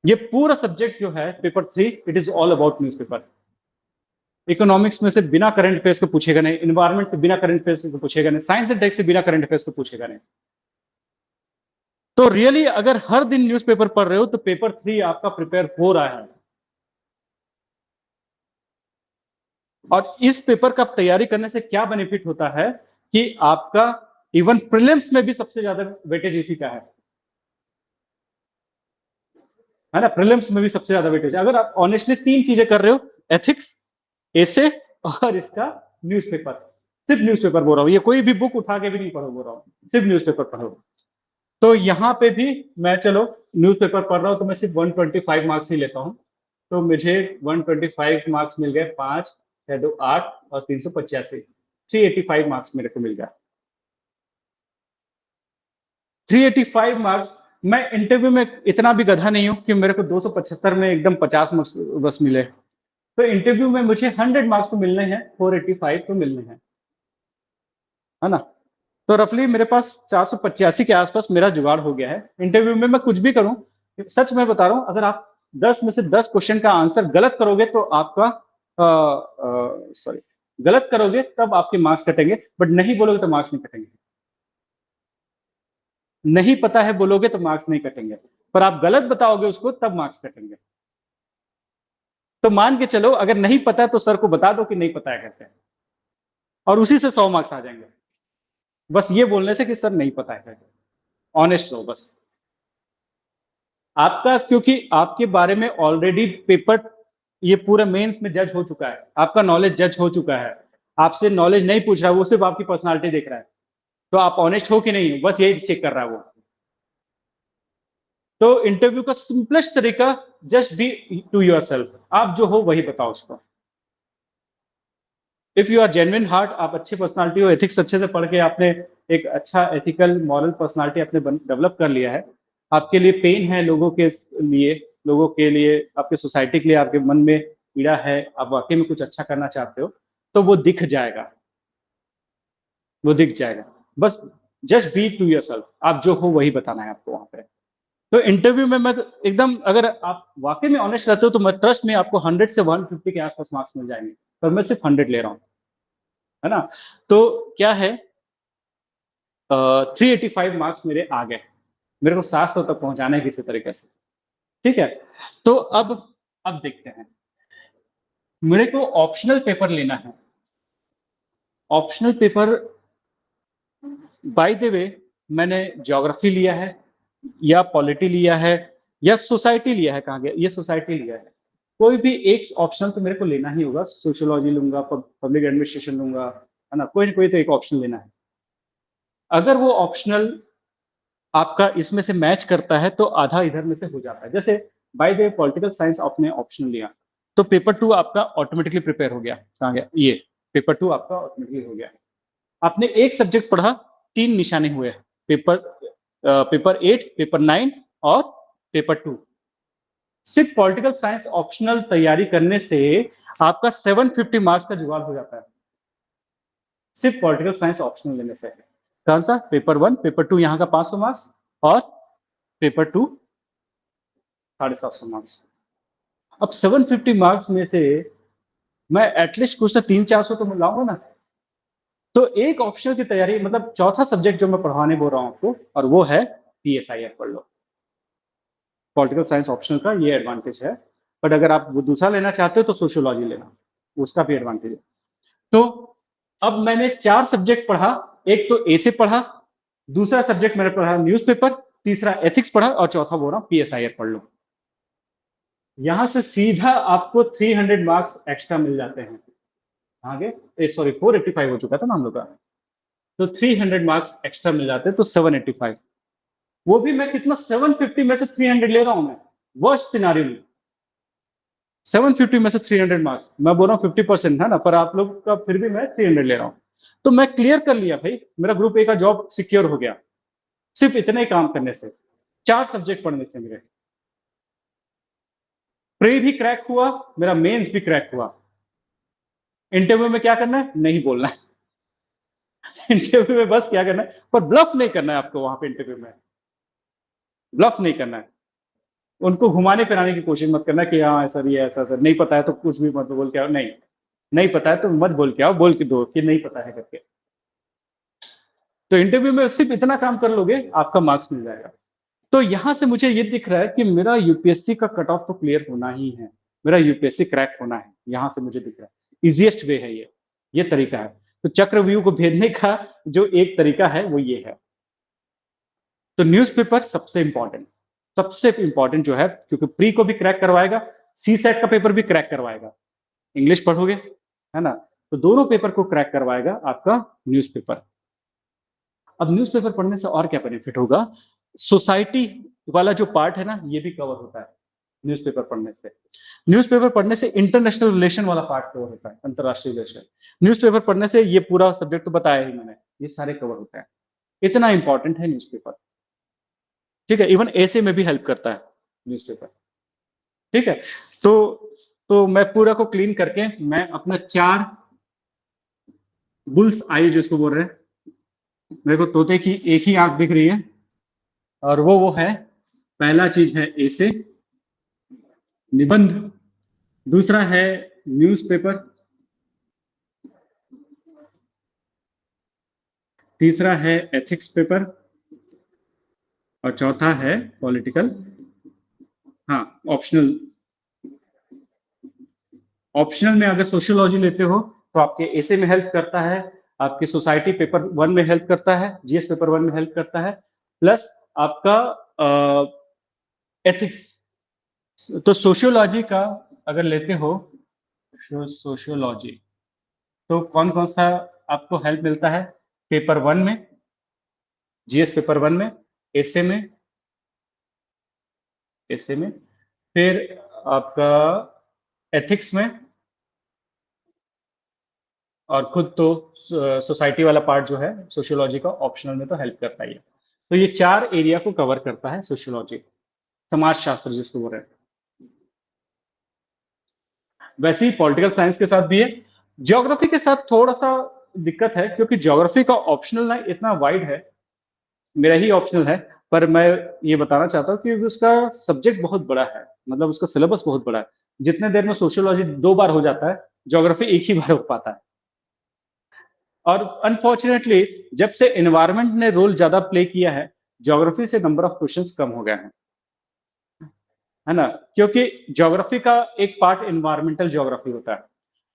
ये पूरा सब्जेक्ट जो है paper 3, it is all about newspaper. Economics में से बिना करंट अफेयर्स को पूछेगा नहीं, एनवायरनमेंट से बिना करंट अफेयर्स को पूछेगा नहीं, साइंस एंड टेक से बिना करंट अफेयर्स को पूछेगा नहीं। तो रियली अगर हर दिन न्यूज़पेपर पढ़ रहे हो, तो पेपर 3 आपका प्रिपेयर हो रहा है। और इस पेपर का तैयारी करने से क्या बेनिफिट होता है कि आपका इवन प्रीलिम्स में भी सबसे ज्यादा वेटेज इसी का है ना? प्रीलिम्स में भी सबसे ज्यादा वेटेज, अगर आप ऑनेस्टली 3 चीजें कर रहे हो, एथिक्स, एसे और इसका न्यूज़पेपर, सिर्फ न्यूज़पेपर बोल रहा हूँ, ये कोई भी बुक उठा के भी नहीं पढ़ो बोल रहा हूँ, सिर्फ न्यूज़पेपर पढ़ो। तो यहाँ पे भी मैं चलो न्यूज़पेपर पढ़ रहा हूँ तो मैं सिर्फ 125 मार्क्स ही लेता हूँ। तो मुझे 125 मार्क्स मिल गए, 5 6 2 8 और 385, 385 मार्क्स मेरे को मिल गया। 385 मार्क्स। मैं इंटरव्यू में इतना भी गधा नहीं हूँ कि मेरे को 275 में एकदम 50 मार्क्स बस मिले। तो इंटरव्यू में मुझे 100 मार्क्स तो मिलने हैं, 485 तो मिलने हैं, है ना? तो रफली मेरे पास 485 के आसपास मेरा जुगाड़ हो गया है। इंटरव्यू में मैं कुछ भी करूं, सच में बता रहा हूं, अगर आप 10 में से 10 क्वेश्चन का आंसर गलत करोगे तो आपका सॉरी, गलत करोगे तब आपके मार्क्स कटेंगे, बट नहीं बोलोगे तो मार्क्स नहीं कटेंगे। नहीं पता है बोलोगे तो मार्क्स नहीं कटेंगे, पर आप गलत बताओगे उसको तब मार्क्स कटेंगे। तो मान के चलो अगर नहीं पता है तो सर को बता दो कि नहीं पता है करके, और उसी से 100 मार्क्स आ जाएंगे, बस ये बोलने से कि सर नहीं पता है करके। ऑनेस्ट रहो बस। आपका, क्योंकि आपके बारे में ऑलरेडी पेपर ये पूरा मेंस में जज हो चुका है, आपका नॉलेज जज हो चुका है, आपसे नॉलेज नहीं पूछ रहा है, वो सिर्फ आपकी पर्सनालिटी देख रहा है, तो आप ऑनेस्ट हो कि नहीं, बस यही चेक कर रहा है वो। तो इंटरव्यू का सिंपलेस्ट तरीका, जस्ट बी टू योरसेल्फ, आप जो हो वही बताओ उसको। If you are genuine heart, आप अच्छी पर्सनालिटी हो, एथिक्स अच्छे से पढ़ के आपने एक अच्छा एथिकल मॉरल पर्सनालिटी आपने डेवलप कर लिया है, आपके लिए पेन है लोगों के लिए, लोगों के लिए, आपके सोसाइटी के लिए आपके मन में पीड़ा है, आप वाकई में कुछ अच्छा करना चाहते हो, तो वो दिख जाएगा, वो दिख जाएगा। बस जस्ट बी टू योरसेल्फ, आप जो हो वही बताना है आपको वहां पे। तो इंटरव्यू में मैं तो एकदम, अगर आप वाकई में ऑनेस्ट रहते हो तो मैं ट्रस्ट में आपको 100 से 150 के आसपास मार्क्स मिल जाएंगे, पर मैं सिर्फ 100 ले रहा हूँ, है ना? तो क्या है, 385 मार्क्स मेरे आ गए, मेरे को 700 तक पहुंचाना है किसी तरीके से, ठीक है? तो अब देखते हैं, मेरे को ऑप्शनल पेपर लेना है। Optional paper, by the way, मैंने ज्योग्राफी लिया है या पॉलिटी लिया है या सोसाइटी लिया है, कहाँ गया, ये सोसाइटी लिया है। कोई भी एक ऑप्शनल तो मेरे को लेना ही होगा, सोशियोलॉजी लूंगा, पब्लिक एडमिनिस्ट्रेशन लूंगा, है ना, कोई ना कोई तो एक ऑप्शन लेना है। अगर वो ऑप्शनल आपका इसमें से मैच करता है तो आधा इधर में से हो जाता है। जैसे by the way political science आपने ऑप्शन लिया, तो पेपर 2 आपका ऑटोमेटिकली प्रिपेयर हो गया, कहाँ गया ये, पेपर 2 आपका ऑटोमेटिकली हो गया। आपने एक सब्जेक्ट पढ़ा, 3 निशाने हुए, पेपर पेपर 8, पेपर 9 और पेपर 2। सिर्फ पॉलिटिकल साइंस ऑप्शनल तैयारी करने से आपका 750 मार्क्स का जुगाड़ हो जाता है, सिर्फ पॉलिटिकल साइंस ऑप्शनल लेने से। कौन सा, पेपर 1, पेपर 2 यहाँ का 500 मार्क्स और पेपर 2 750 मार्क्स। अब 750 मार्क्स में से मैं एटलीस्ट कुछ तो 300-400 तो लाऊंगा ना। तो एक ऑप्शनल की तैयारी, मतलब चौथा सब्जेक्ट जो मैं पढ़ाने बोल रहा हूँ आपको, और वो है पीएसआईआर पढ़ लो। पॉलिटिकल साइंस ऑप्शनल का ये एडवांटेज है, बट अगर आप वो दूसरा लेना चाहते हो तो सोशियोलॉजी लेना, उसका भी एडवांटेज है। तो अब मैंने 4 सब्जेक्ट पढ़ा, एक तो ए से पढ़ा, दूसरा सब्जेक्ट मैंने पढ़ा न्यूज़पेपर, तीसरा एथिक्स पढ़ा और चौथा बोल रहा हूँ पीएसआईआर पढ़ लो। यहां से सीधा आपको 300 मार्क्स एक्स्ट्रा मिल जाते हैं। आगे सॉरी 485 हो चुका था ना हम लोग का, तो 300 मार्क्स एक्स्ट्रा मिल जाते हैं, तो 785। वो भी मैं कितना, 750 में से 300 ले रहा हूं मैं, वर्स्ट सिनारियो में 750 में से 300 मार्क्स, मैं बोल रहा हूँ 50% है ना, पर आप लोग का फिर भी मैं 300 ले रहा हूँ। तो मैं क्लियर कर लिया भाई, मेरा ग्रुप ए का जॉब सिक्योर हो गया, सिर्फ इतने ही काम करने से, 4 सब्जेक्ट पढ़ने से। मेरे प्री भी क्रैक हुआ, मेरा मेंस भी क्रैक हुआ। इंटरव्यू में क्या करना है, नहीं बोलना है। इंटरव्यू में बस क्या करना है, पर ब्लफ नहीं करना है आपको, वहां पे इंटरव्यू में ब्लफ नहीं करना है, उनको घुमाने फिराने की कोशिश मत करना कि हाँ सर ये ऐसा, सर नहीं पता है तो कुछ भी मत बोल के आओ, नहीं, नहीं पता है तो मत बोल के आओ, बोल के दो कि नहीं पता है करके। तो इंटरव्यू में सिर्फ इतना काम कर लोगे, आपका मार्क्स मिल जाएगा। तो यहां से मुझे ये दिख रहा है कि मेरा यूपीएससी का कट ऑफ तो क्लियर होना ही है, मेरा यूपीएससी क्रैक होना है, यहां से मुझे दिख रहा है इजिएस्ट वे है ये तरीका है। तो चक्रव्यूह को भेदने का जो एक तरीका है वो ये है। तो न्यूज़पेपर सबसे इंपॉर्टेंट जो है, क्योंकि प्री को भी क्रैक करवाएगा, सी सेट का पेपर भी क्रैक करवाएगा। इंग्लिश पढ़ोगे, है ना, तो दोनों पेपर को क्रैक करवाएगा आपका न्यूज़पेपर। अब न्यूज़पेपर पढ़ने से और क्या बेनिफिट होगा? सोसाइटी वाला जो पार्ट है ना, ये भी कवर होता है न्यूज़पेपर पढ़ने से। न्यूज़पेपर पढ़ने से इंटरनेशनल रिलेशन वाला पार्ट कवर होता है, अंतर्राष्ट्रीय रिलेशन। न्यूज़पेपर पढ़ने से ये पूरा सब्जेक्ट तो बताया ही मैंने, ये सारे कवर होते हैं। इतना इंपॉर्टेंट है न्यूज़पेपर, ठीक है? इवन ऐसे में भी हेल्प करता है न्यूज़पेपर, ठीक है? तो मैं पूरा को क्लीन करके मैं अपना 4 बुल्स आई जिसको बोल रहे हैं, मेरे को तोते की एक ही आँख दिख रही है और वो है, पहला चीज़ है ऐसे, निबंध, दूसरा है न्यूज़पेपर, तीसरा है एथिक्स पेपर और चौथा है पॉलिटिकल, हाँ, ऑप्शनल। ऑप्शनल में अगर सोशियोलॉजी लेते हो तो आपके ऐसे में हेल्प करता है, आपके सोसाइटी पेपर 1 में हेल्प करता है, जीएस पेपर 1 में हेल्प करता है, प्लस आपका एथिक्स। तो सोशियोलॉजी का अगर लेते हो, सोशियोलॉजी, तो कौन-कौन सा आपको हेल्प मिलता है? पेपर 1 में, जीएस पेपर 1 में, एसे में, एसे में, फिर आपका एथिक्स में और खुद तो सोसाइटी वाला पार्ट जो है सोशियोलॉजी का ऑप्शनल में तो हेल्प करता ही है। तो ये 4 एरिया को कवर करता है सोशियोलॉजी, समाजशास्त्र जिसको बोल रहे हैं। वैसे ही पॉलिटिकल साइंस के साथ भी है। ज्योग्राफी के साथ थोड़ा-सा दिक्कत है क्योंकि ज्योग्राफी का ऑप्शनल ना इतना वाइड है, मेरा ही ऑप्शनल है, पर मैं ये बताना चाहता हूँ कि उसका सब्जेक्ट बहुत बड़ा है, मतलब उसका सिलेबस बहुत बड़ा है। जितने देर में सोशियोलॉजी 2 बार हो जाता है, ज्योग्राफी 1 ही बार हो पाता है। और अनफॉर्चुनेटली जब से एनवायरनमेंट ने रोल ज़्यादा प्ले किया है, ज्योग्राफी से नंबर ऑफ क्वेश्चंस कम हो गए हैं, है ना? क्योंकि ज्योग्राफी का एक पार्ट एनवायरमेंटल ज्योग्राफी होता है।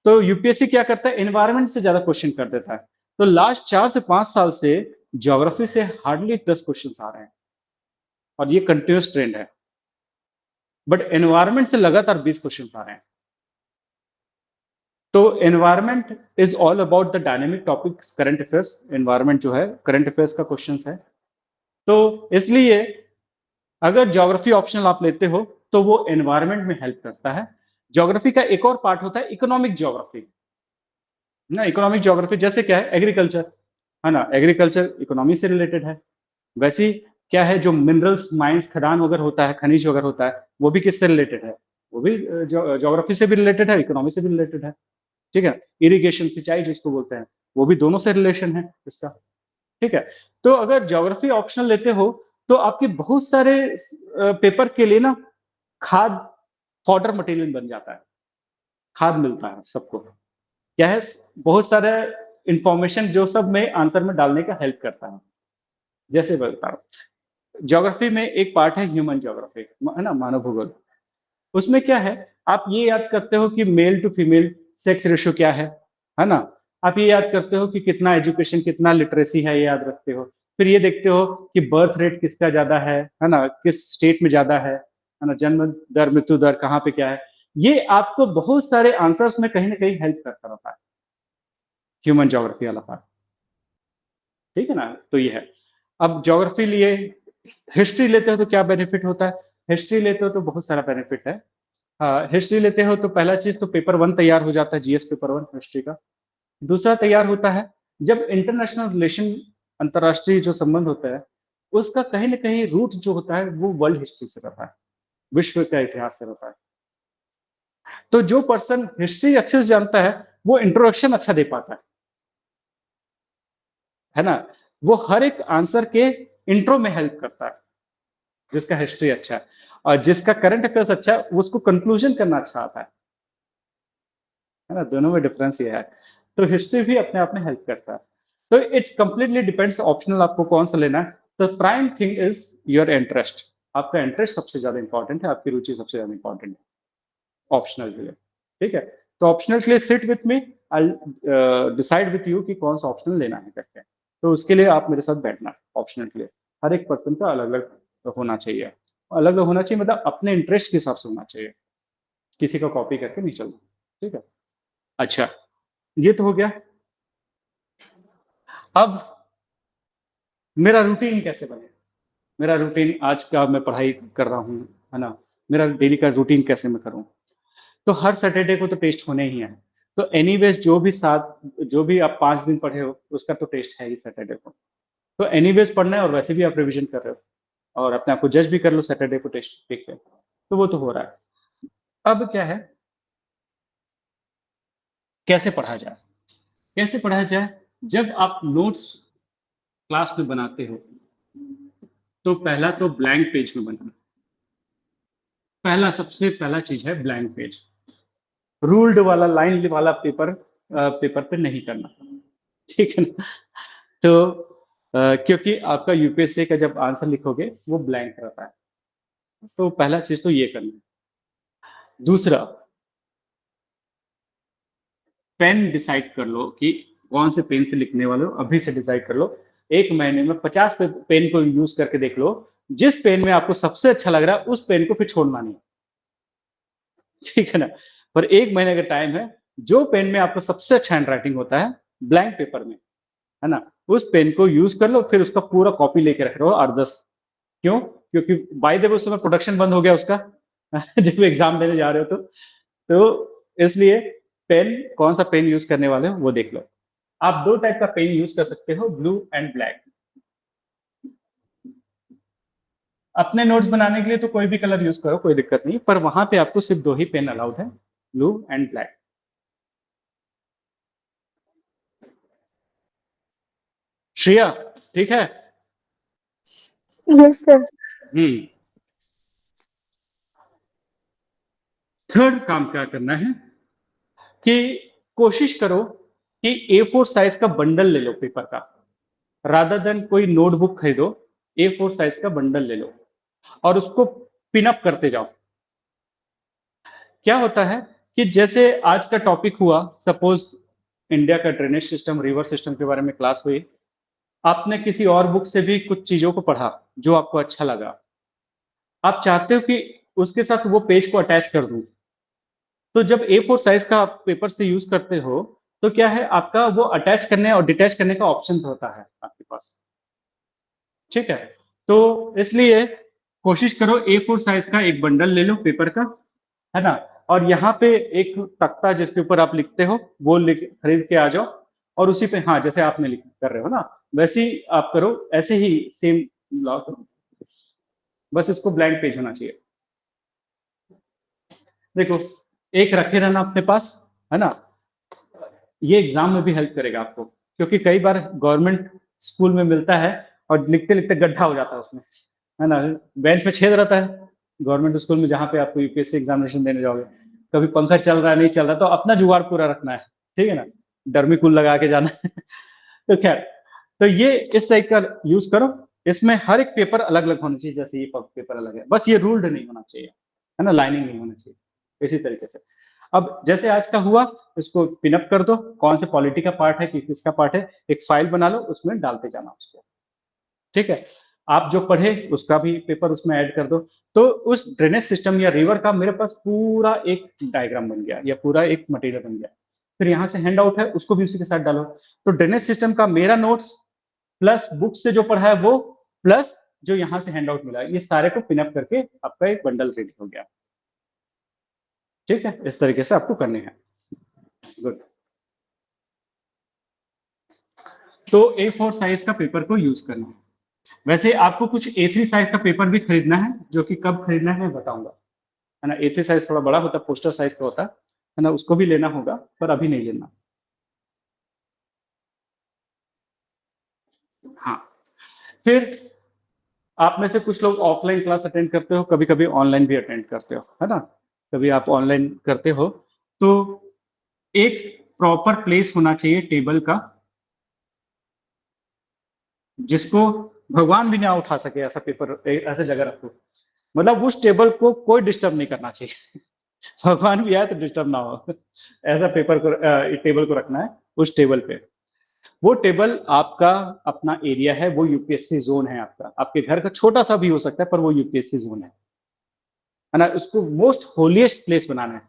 तो यूपीएससी क्या करता है, एनवायरनमेंट से ज़्यादा क्वेश्चन कर देता है। तो लास्ट 4 से 5 साल से ज्योग्राफी से हार्डली 10 क्वेश्चंस आ रहे हैं और ये कंटीन्यूअस ट्रेंड है। बट एनवायरनमेंट से लगातार 20 क्वेश्चंस आ रहे हैं। तो environment is all about the dynamic topics, current affairs. Environment जो है करंट अफेयर्स का क्वेश्चंस है। तो इसलिए अगर ज्योग्राफी ऑप्शनल आप लेते हो तो वो एनवायरनमेंट में हेल्प करता है। ज्योग्राफी का एक और पार्ट होता है इकोनॉमिक ज्योग्राफी, ना? इकोनॉमिक ज्योग्राफी जैसे क्या है, एग्रीकल्चर, है ना? एग्रीकल्चर इकोनॉमी से रिलेटेड है। वैसे ही क्या है, जो मिनरल्स, माइंस, खदान वगैरह होता है, खनिज वगैरह होता है, वो भी किससे रिलेटेड है? वो भी ज्योग्राफी से भी रिलेटेड है, इकोनॉमी से भी रिलेटेड है, ठीक है? इरिगेशन, सिंचाई जिसको बोलते हैं, वो भी दोनों से रिलेशन है इसका, ठीक है? तो अगर ज्योग्राफी ऑप्शनल लेते हो तो आपके बहुत सारे पेपर के लिए ना खाद, फॉडर मटेरियल बन जाता है, खाद मिलता है सबको। क्या है, बहुत सारे इंफॉर्मेशन जो सब में आंसर में डालने का हेल्प करता है। जैसे मैं बता रहा हूँ, ज्योग्राफी में एक पार्ट है ह्यूमन ज्योग्राफी, है ना? मानव भूगोल। उसमें क्या है, आप ये याद करते हो कि male to female sex ratio क्या है ना? आप ये याद करते हो कि कितना एजुकेशन, कितना लिटरेसी है, ये याद रखते हो। फिर ये देखते हो कि बर्थ रेट किसका ज़्यादा है ना? किस स्टेट में ज़्यादा है ना? जन्म दर, मृत्यु दर कहाँ पे क्या है? ये आपको बहुत सारे आंसर्स में कहीं न कहीं हेल्प करता रहता है, ह्यूमन ज्योग्राफी वाला पार्ट, ठीक है ना? तो ये है। अब ज्योग्राफी लिए हिस्ट्री लेते हो तो क्या बेनिफिट होता है? हिस्ट्री लेते हो तो बहुत सारा बेनिफिट है। हिस्ट्री लेते हो तो पहला चीज़ तो पेपर 1 तैयार हो जाता है, जीएस पेपर 1 हिस्ट्री का। दूसरा तैयार होता है जब इंटरनेशनल रिलेशन, अंतर्राष्ट्रीय जो संबंध होता है, उसका कहीं न कहीं रूट जो होता है वो वर्ल्ड हिस्ट्री से रहता है, विश्व का इतिहास से रहता है। तो जो पर्सन हिस्ट्री अच्छे से जानता है, वो इंट्रोडक्शन अच्छा दे पाता है ना? वो हर एक आंसर के इंट्रो में हेल्प करता है, जिसका हिस्ट्री अच्छा है, और जिसका करंट अफेयर्स अच्छा है, उसको कंक्लूजन करना अच्छा आता है ना? दोनों में डिफरेंस ये है। तो हिस्ट्री भी अपने आप में हेल्प करता है। तो इट कंप्लीटली डिपेंड्स, ऑप्शनल आपको कौन सा लेना है। The prime thing is your interest. आपका इंटरेस्ट सबसे ज्यादा इंपॉर्टेंट है, आपकी रुचि सबसे ज्यादा इंपॉर्टेंट है ऑप्शनल के लिए, ठीक है? तो ऑप्शनल के लिए sit with me, I decide with you कि कौन सा ऑप्शनल लेना है करके। तो उसके लिए आप मेरे साथ बैठना ऑप्शनल के लिए। हर एक पर्सन का अलग अलग होना चाहिए, अलग अलग होना चाहिए, मतलब अपने इंटरेस्ट के हिसाब से होना चाहिए, किसी का कॉपी करके नहीं चलना, ठीक है? अच्छा, ये तो हो गया। अब मेरा रूटीन कैसे बने? मेरा रूटीन आज का मैं पढ़ाई कर रहा हूँ, है ना? मेरा डेली का रूटीन कैसे मैं करूँ? तो हर सैटरडे को तो टेस्ट होने ही हैं। तो एनीवेज़ जो भी आप 5 दिन पढ़े हो, उसका तो टेस्ट है ही सैटरडे को। तो एनीवेज़ पढ़ना है और वैसे भी आप रिविज़न कर रहे हो और अपने आप को जज भी कर लो सैटरडे को टेस्ट देख के। तो वो तो हो रहा है। अब क्या है, कैसे पढ़ा जाए? कैसे पढ़ा जाए? जब आप नोट्स क्लास में बनाते हो, तो पहला तो ब्लैंक पेज में बनाना। सबसे पहला चीज़ है ब्लैंक पेज। रूल्ड वाला लाइन वाला पेपर पे नहीं करना, ठीक है ना? तो क्योंकि आपका यूपीएससी का जब आंसर लिखोगे वो ब्लैंक रहता है। तो पहला चीज़ तो ये करना है। दूसरा, पेन डिसाइड कर लो कि कौन से पेन से लिखने वाले हो, अभी से डिसाइड कर लो। 1 महीने में 50 पेन को यूज़ करके देख लो, जिस पेन में आपको सबसे अच्छा लग रहा है उस पेन को फिर छोड़ना नहीं, ठीक है ना? पर 1 महीने का टाइम है, जो पेन में आपको सबसे अच्छा हैंडराइटिंग होता है, ब्लैंक पेपर में, है ना? उस पेन को यूज़ कर लो, फिर उसका पूरा कॉपी लेके रख लो 8-10। क्यों? क्योंकि बाय द वे उस समय प्रोडक्शन बंद हो गया उसका जब एग्ज़ाम देने जा रहे हो तो। इसलिए कौन-सा पेन यूज़ करने वाले हो वो देख लो। आप 2 टाइप का पेन यूज़ कर सकते हो, ब्लू एंड ब्लैक। अपने नोट्स बनाने के लिए तो कोई भी कलर यूज़ करो, कोई दिक्कत नहीं, पर वहाँ पे आपको सिर्फ़ 2 ही पेन अलाउड है, ब्लू एंड ब्लैक। श्रेया, ठीक है? Yes, sir. हुँ। थर्ड काम क्या करना है कि कोशिश करो कि A4 साइज़ का बंडल ले लो पेपर का, रादर देन कोई नोटबुक खरीदो, A4 साइज़ का बंडल ले लो और उसको पिन अप करते जाओ। क्या होता है कि जैसे आज का टॉपिक हुआ, सपोज़ इंडिया का ड्रेनेज सिस्टम, रिवर सिस्टम के बारे में क्लास हुई। आपने किसी और बुक से भी कुछ चीज़ों को पढ़ा, जो आपको अच्छा लगा। आप चाहते हो कि उसके साथ वो पेज को अटैच कर दूँ। तो जब A4 साइज़ का आप पेपर से यूज़ करते हो, तो क्या है आपका वो अटैच करने और डिटैच करने का ऑप्शन होता है आपके पास, ठीक है? तो इसलिए कोशिश करो A4 साइज़ का एक बंडल ले लो पेपर का, है ना? और यहाँ पे एक तख्ता जिसके ऊपर आप लिखते हो, वो लिख खरीद के आ जाओ और उसी पे हाँ, जैसे आपने लिख कर रहे हो ना, वैसे ही आप करो, ऐसे ही सेम लॉ करो। बस इसको ब्लैंक पेज होना चाहिए। देखो, एक रखे रहना अपने पास, है ना? ये एग्ज़ाम में भी हेल्प करेगा आपको, क्योंकि कई बार गवर्नमेंट स्कूल में मिलता है और लिखते-लिखते गड्ढा हो जाता है उसमें, है ना? बेंच में छेद रहता है, गवर्नमेंट स्कूल में जहाँ पे आपको यूपीएससी एग्ज़ामिनेशन देने जाओगे। कभी पंखा चल रहा है, नहीं चल रहा, तो अपना जुगाड़ पूरा रखना है, ठीक है ना? डर्मीकूल लगा के जाना है। तो खैर, तो ये इस टाइप का यूज़ करो, इसमें हर एक पेपर अलग-अलग होना चाहिए, जैसे ये प पेपर अलग है, बस ये रूल्ड नहीं होना चाहिए, है ना? लाइनिंग नहीं होना चाहिए, इसी तरीके से। अब जैसे आज का हुआ, इसको पिन अप कर दो, कौन से पॉलिटी का पार्ट है कि किसका पार्ट है, एक फाइल बना लो, उसमें डालते जाना उसको, ठीक है? आप जो पढ़े उसका भी पेपर उसमें ऐड कर दो। तो उस ड्रेनेज सिस्टम या रिवर का मेरे पास पूरा एक डायग्राम बन गया या पूरा एक मटेरियल बन गया। फिर यहाँ से हैंड आउट है, उसको भी उसी के साथ डालो। तो ड्रेनेज सिस्टम का मेरा नोट्स प्लस बुक से जो पढ़ा है वो, प्लस जो यहाँ से हैंड आउट मिला है, ये सारे को पिन अप करके आपका एक बंडल रेडी हो गया। ठीक है? इस तरीके से आपको करने हैं। गुड। तो A4 साइज़ का पेपर को यूज़ करना है। वैसे आपको कुछ A3 साइज़ का पेपर भी खरीदना है, जो कि कब खरीदना है मैं बताऊँगा, है ना? A3 साइज़ थोड़ा बड़ा होता है, पोस्टर साइज़ का होता है ना? उसको भी लेना होगा, पर अभी नहीं लेना। हाँ, फिर आप में से कुछ लोग ऑफलाइन क्लास अटेंड करते हो, कभी-कभी ऑनलाइन भी अटेंड करते हो, है ना? कभी आप ऑनलाइन करते हो, तो एक प्रॉपर प्लेस होना चाहिए टेबल का, जिसको भगवान भी ना उठा सके, ऐसा पेपर ऐसे जगह रखो। मतलब उस टेबल को कोई डिस्टर्ब नहीं करना चाहिए। भगवान भी आए तो डिस्टर्ब ना हो। ऐसा टेबल को रखना है उस टेबल पे। वो टेबल आपका अपना एरिया है, वो यूपीएससी ज़ोन है आपका। आपके घर का छोटा-सा भी हो सकता है, पर वो यूपीएससी ज़ोन है ना? उसको मोस्ट होलीएस्ट प्लेस बनाना है,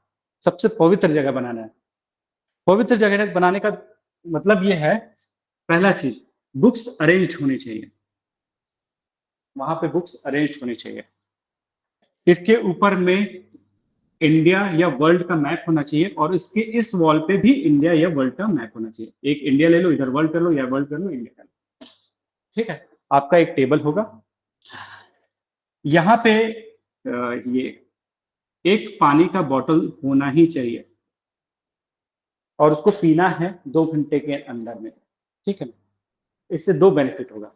सबसे पवित्र जगह बनाना है। पवित्र जगह बनाने का मतलब ये है, पहला चीज बुक्स अरेंज्ड होनी चाहिए, वहां पे बुक्स अरेंज्ड होनी चाहिए। इसके ऊपर में इंडिया या वर्ल्ड का मैप होना चाहिए और इसके इस वॉल पे भी इंडिया या वर्ल्ड का मैप होना चाहिए। एक इंडिया ले लो, इधर वर्ल्ड कर लो, या वर्ल्ड कर लो, इंडिया कर लो। ठीक है, आपका एक टेबल होगा, यहाँ पे ये एक पानी का बॉटल होना ही चाहिए और उसको पीना है 2 घंटे के अंदर में। ठीक है ना, इससे दो बेनिफिट होगा,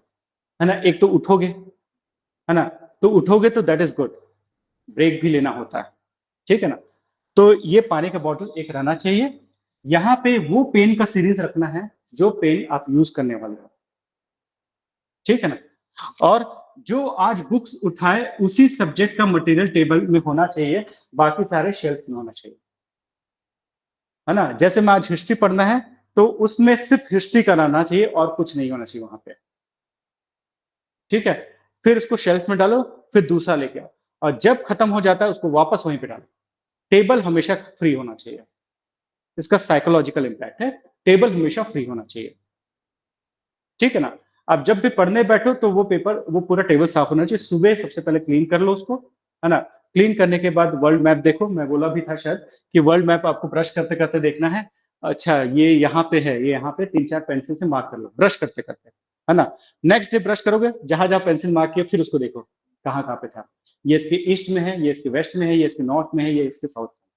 है ना। एक तो उठोगे, है ना, तो उठोगे तो दैट इज गुड, ब्रेक भी लेना होता है। ठीक है ना, तो ये पानी का बॉटल एक रहना चाहिए। यहाँ पे वो पेन का सीरीज रखना है जो पेन आप यूज करने वाले हो। ठीक है ना, और जो आज बुक्स उठाए उसी सब्जेक्ट का मटेरियल टेबल में होना चाहिए, बाकी सारे शेल्फ में होना चाहिए, है ना। जैसे मैं आज हिस्ट्री पढ़ना है तो उसमें सिर्फ हिस्ट्री का रहना चाहिए और कुछ नहीं होना चाहिए वहां पे। ठीक है, फिर इसको शेल्फ में डालो, फिर दूसरा लेके आओ, और जब खत्म हो जाता है उसको वापस वहीं पे डालो। टेबल हमेशा फ्री होना चाहिए, इसका साइकोलॉजिकल इम्पैक्ट है, टेबल हमेशा फ्री होना चाहिए। ठीक है ना, आप जब भी पढ़ने बैठो तो वो पेपर, वो पूरा टेबल साफ होना चाहिए। सुबह सबसे पहले क्लीन कर लो उसको, है ना। क्लीन करने के बाद वर्ल्ड मैप देखो, मैं बोला भी था शायद कि वर्ल्ड मैप आपको ब्रश करते करते देखना है। अच्छा, ये यहाँ पे है, ये यहाँ पे 3-4 पेंसिल से मार्क कर लो ब्रश करते करते, है ना। नेक्स्ट डे ब्रश करोगे, जहां जहां पेंसिल मार्क किया फिर उसको देखो कहाँ कहाँ पे था। ये इसके ईस्ट में है, ये इसके वेस्ट में है, ये इसके नॉर्थ में है, ये इसके साउथ में,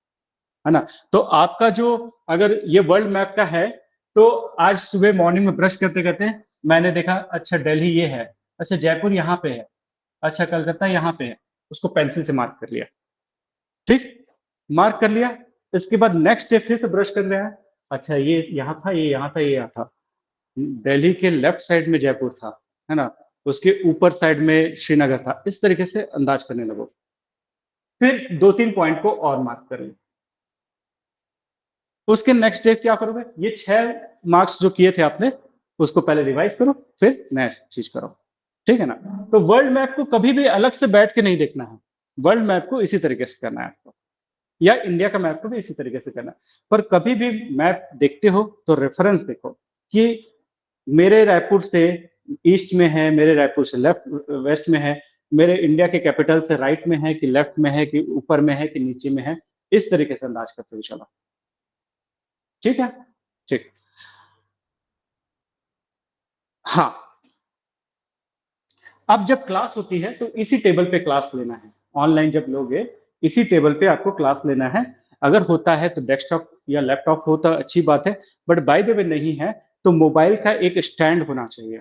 है ना। तो आपका जो, अगर ये वर्ल्ड मैप का है, तो आज सुबह मॉर्निंग में ब्रश करते करते मैंने देखा, अच्छा दिल्ली ये है, अच्छा जयपुर यहाँ पे है, अच्छा कलकत्ता यहाँ पे है, उसको पेंसिल से मार्क कर लिया। ठीक, मार्क कर लिया। इसके बाद नेक्स्ट डे फिर से ब्रश कर रहा है, अच्छा ये यहाँ था, ये यहाँ था, ये यहाँ था। दिल्ली के लेफ्ट साइड में जयपुर था, है ना, उसके ऊपर साइड में श्रीनगर था। इस तरीके से अंदाज करने लगो, फिर 2-3 पॉइंट को और मार्क कर लो। उसके नेक्स्ट डे क्या करोगे, ये 6 मार्क्स जो किए थे आपने, उसको पहले रिवाइज करो, फिर नया चीज करो। ठीक है ना, तो वर्ल्ड मैप को कभी भी अलग से बैठ के नहीं देखना है, वर्ल्ड मैप को इसी तरीके से करना है आपको, या इंडिया का मैप को भी इसी तरीके से करना है। पर कभी भी मैप देखते हो तो रेफरेंस देखो कि मेरे रायपुर से ईस्ट में है, मेरे रायपुर से लेफ्ट वेस्ट में है, मेरे इंडिया के कैपिटल से राइट में है कि लेफ्ट में है कि ऊपर में है कि नीचे में है। इस तरीके से अंदाज करते हुए चलो। ठीक है, ठीक। हाँ, अब जब क्लास होती है तो इसी टेबल पे क्लास लेना है। ऑनलाइन जब लोगे, इसी टेबल पे आपको क्लास लेना है। अगर होता है तो डेस्कटॉप या लैपटॉप हो तो अच्छी बात है, बट बाय द वे नहीं है तो मोबाइल का एक स्टैंड होना चाहिए,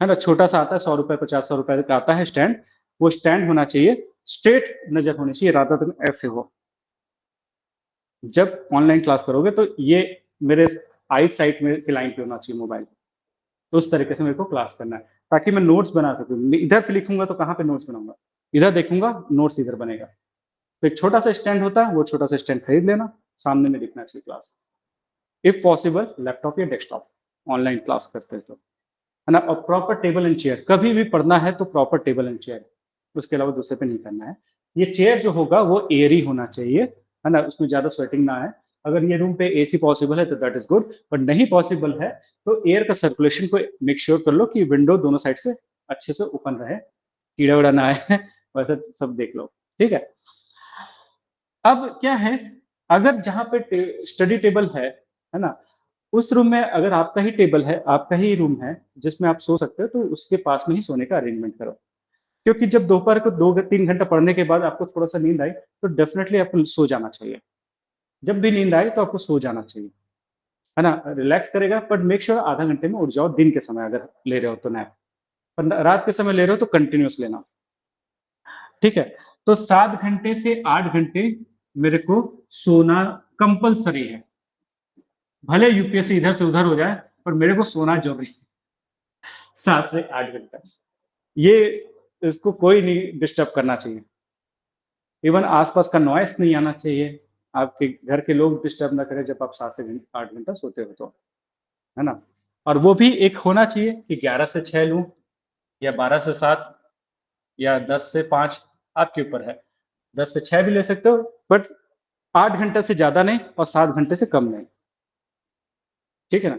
है ना। छोटा सा आता है, 100 रुपए 50-100 रुपए का आता है स्टैंड, वो स्टैंड होना चाहिए, स्ट्रेट नजर होनी चाहिए, राधा तुम ऐसे हो। जब ऑनलाइन क्लास करोगे तो ये मेरे आई साइट में के लाइन पे होना चाहिए मोबाइल, तो उस तरीके से मेरे को क्लास करना है, ताकि मैं नोट्स बना सकूं। इधर पे लिखूंगा तो कहाँ पे नोट्स बनाऊंगा, इधर देखूंगा नोट्स इधर बनेगा। तो एक छोटा सा स्टैंड होता है, वो छोटा सा स्टैंड खरीद लेना, सामने में दिखना चाहिए क्लास। इफ पॉसिबल लैपटॉप या डेस्कटॉप, ऑनलाइन क्लास करते हैं तो, है ना। और प्रॉपर टेबल एंड चेयर, कभी भी पढ़ना है तो प्रॉपर टेबल एंड चेयर, उसके अलावा दूसरे पे नहीं करना है। ये चेयर जो होगा वो एयर ही होना चाहिए, है ना, उसमें ज्यादा स्वेटिंग ना है। अगर ये रूम पे एसी पॉसिबल है तो दैट इज गुड, बट नहीं पॉसिबल है तो एयर का सर्कुलेशन को मेक श्योर कर लो कि विंडो दोनों साइड से अच्छे से ओपन रहे, कीड़ा उड़ा ना आए वैसे सब देख लो। ठीक है, अब क्या है, अगर जहाँ पे स्टडी टेबल है ना, उस रूम में अगर आपका ही टेबल है, आपका ही रूम है जिसमें आप सो सकते हो, तो उसके पास में ही सोने का अरेंजमेंट करो। क्योंकि जब दोपहर को 2-3 घंटा पढ़ने के बाद आपको थोड़ा सा नींद आई तो डेफिनेटली आपको सो जाना चाहिए। जब भी नींद आए तो आपको सो जाना चाहिए, है ना। रिलैक्स करेगा, बट मेक श्योर आधा घंटे में उठ जाओ दिन के समय, अगर ले रहे हो तो नैप, पर रात के समय ले रहे हो तो कंटिन्यूस लेना। ठीक है, तो 7 घंटे से 8 घंटे मेरे को सोना कंपलसरी है। भले यूपीएससी इधर से उधर हो जाए, पर मेरे को सोना जरूरी है, 7 से 8 घंटा। ये, इसको कोई नहीं डिस्टर्ब करना चाहिए, इवन आसपास का नॉइस नहीं आना चाहिए, आपके घर के लोग डिस्टर्ब ना करें जब आप 7 से 8 घंटा सोते हो तो, है ना। और वो भी एक होना चाहिए कि 11 से 6 लूं, या 12 से 7, या 10 से 5, आपके ऊपर है। 10 से 6 भी ले सकते हो, बट 8 घंटे से ज्यादा नहीं और 7 घंटे से कम नहीं। ठीक है ना,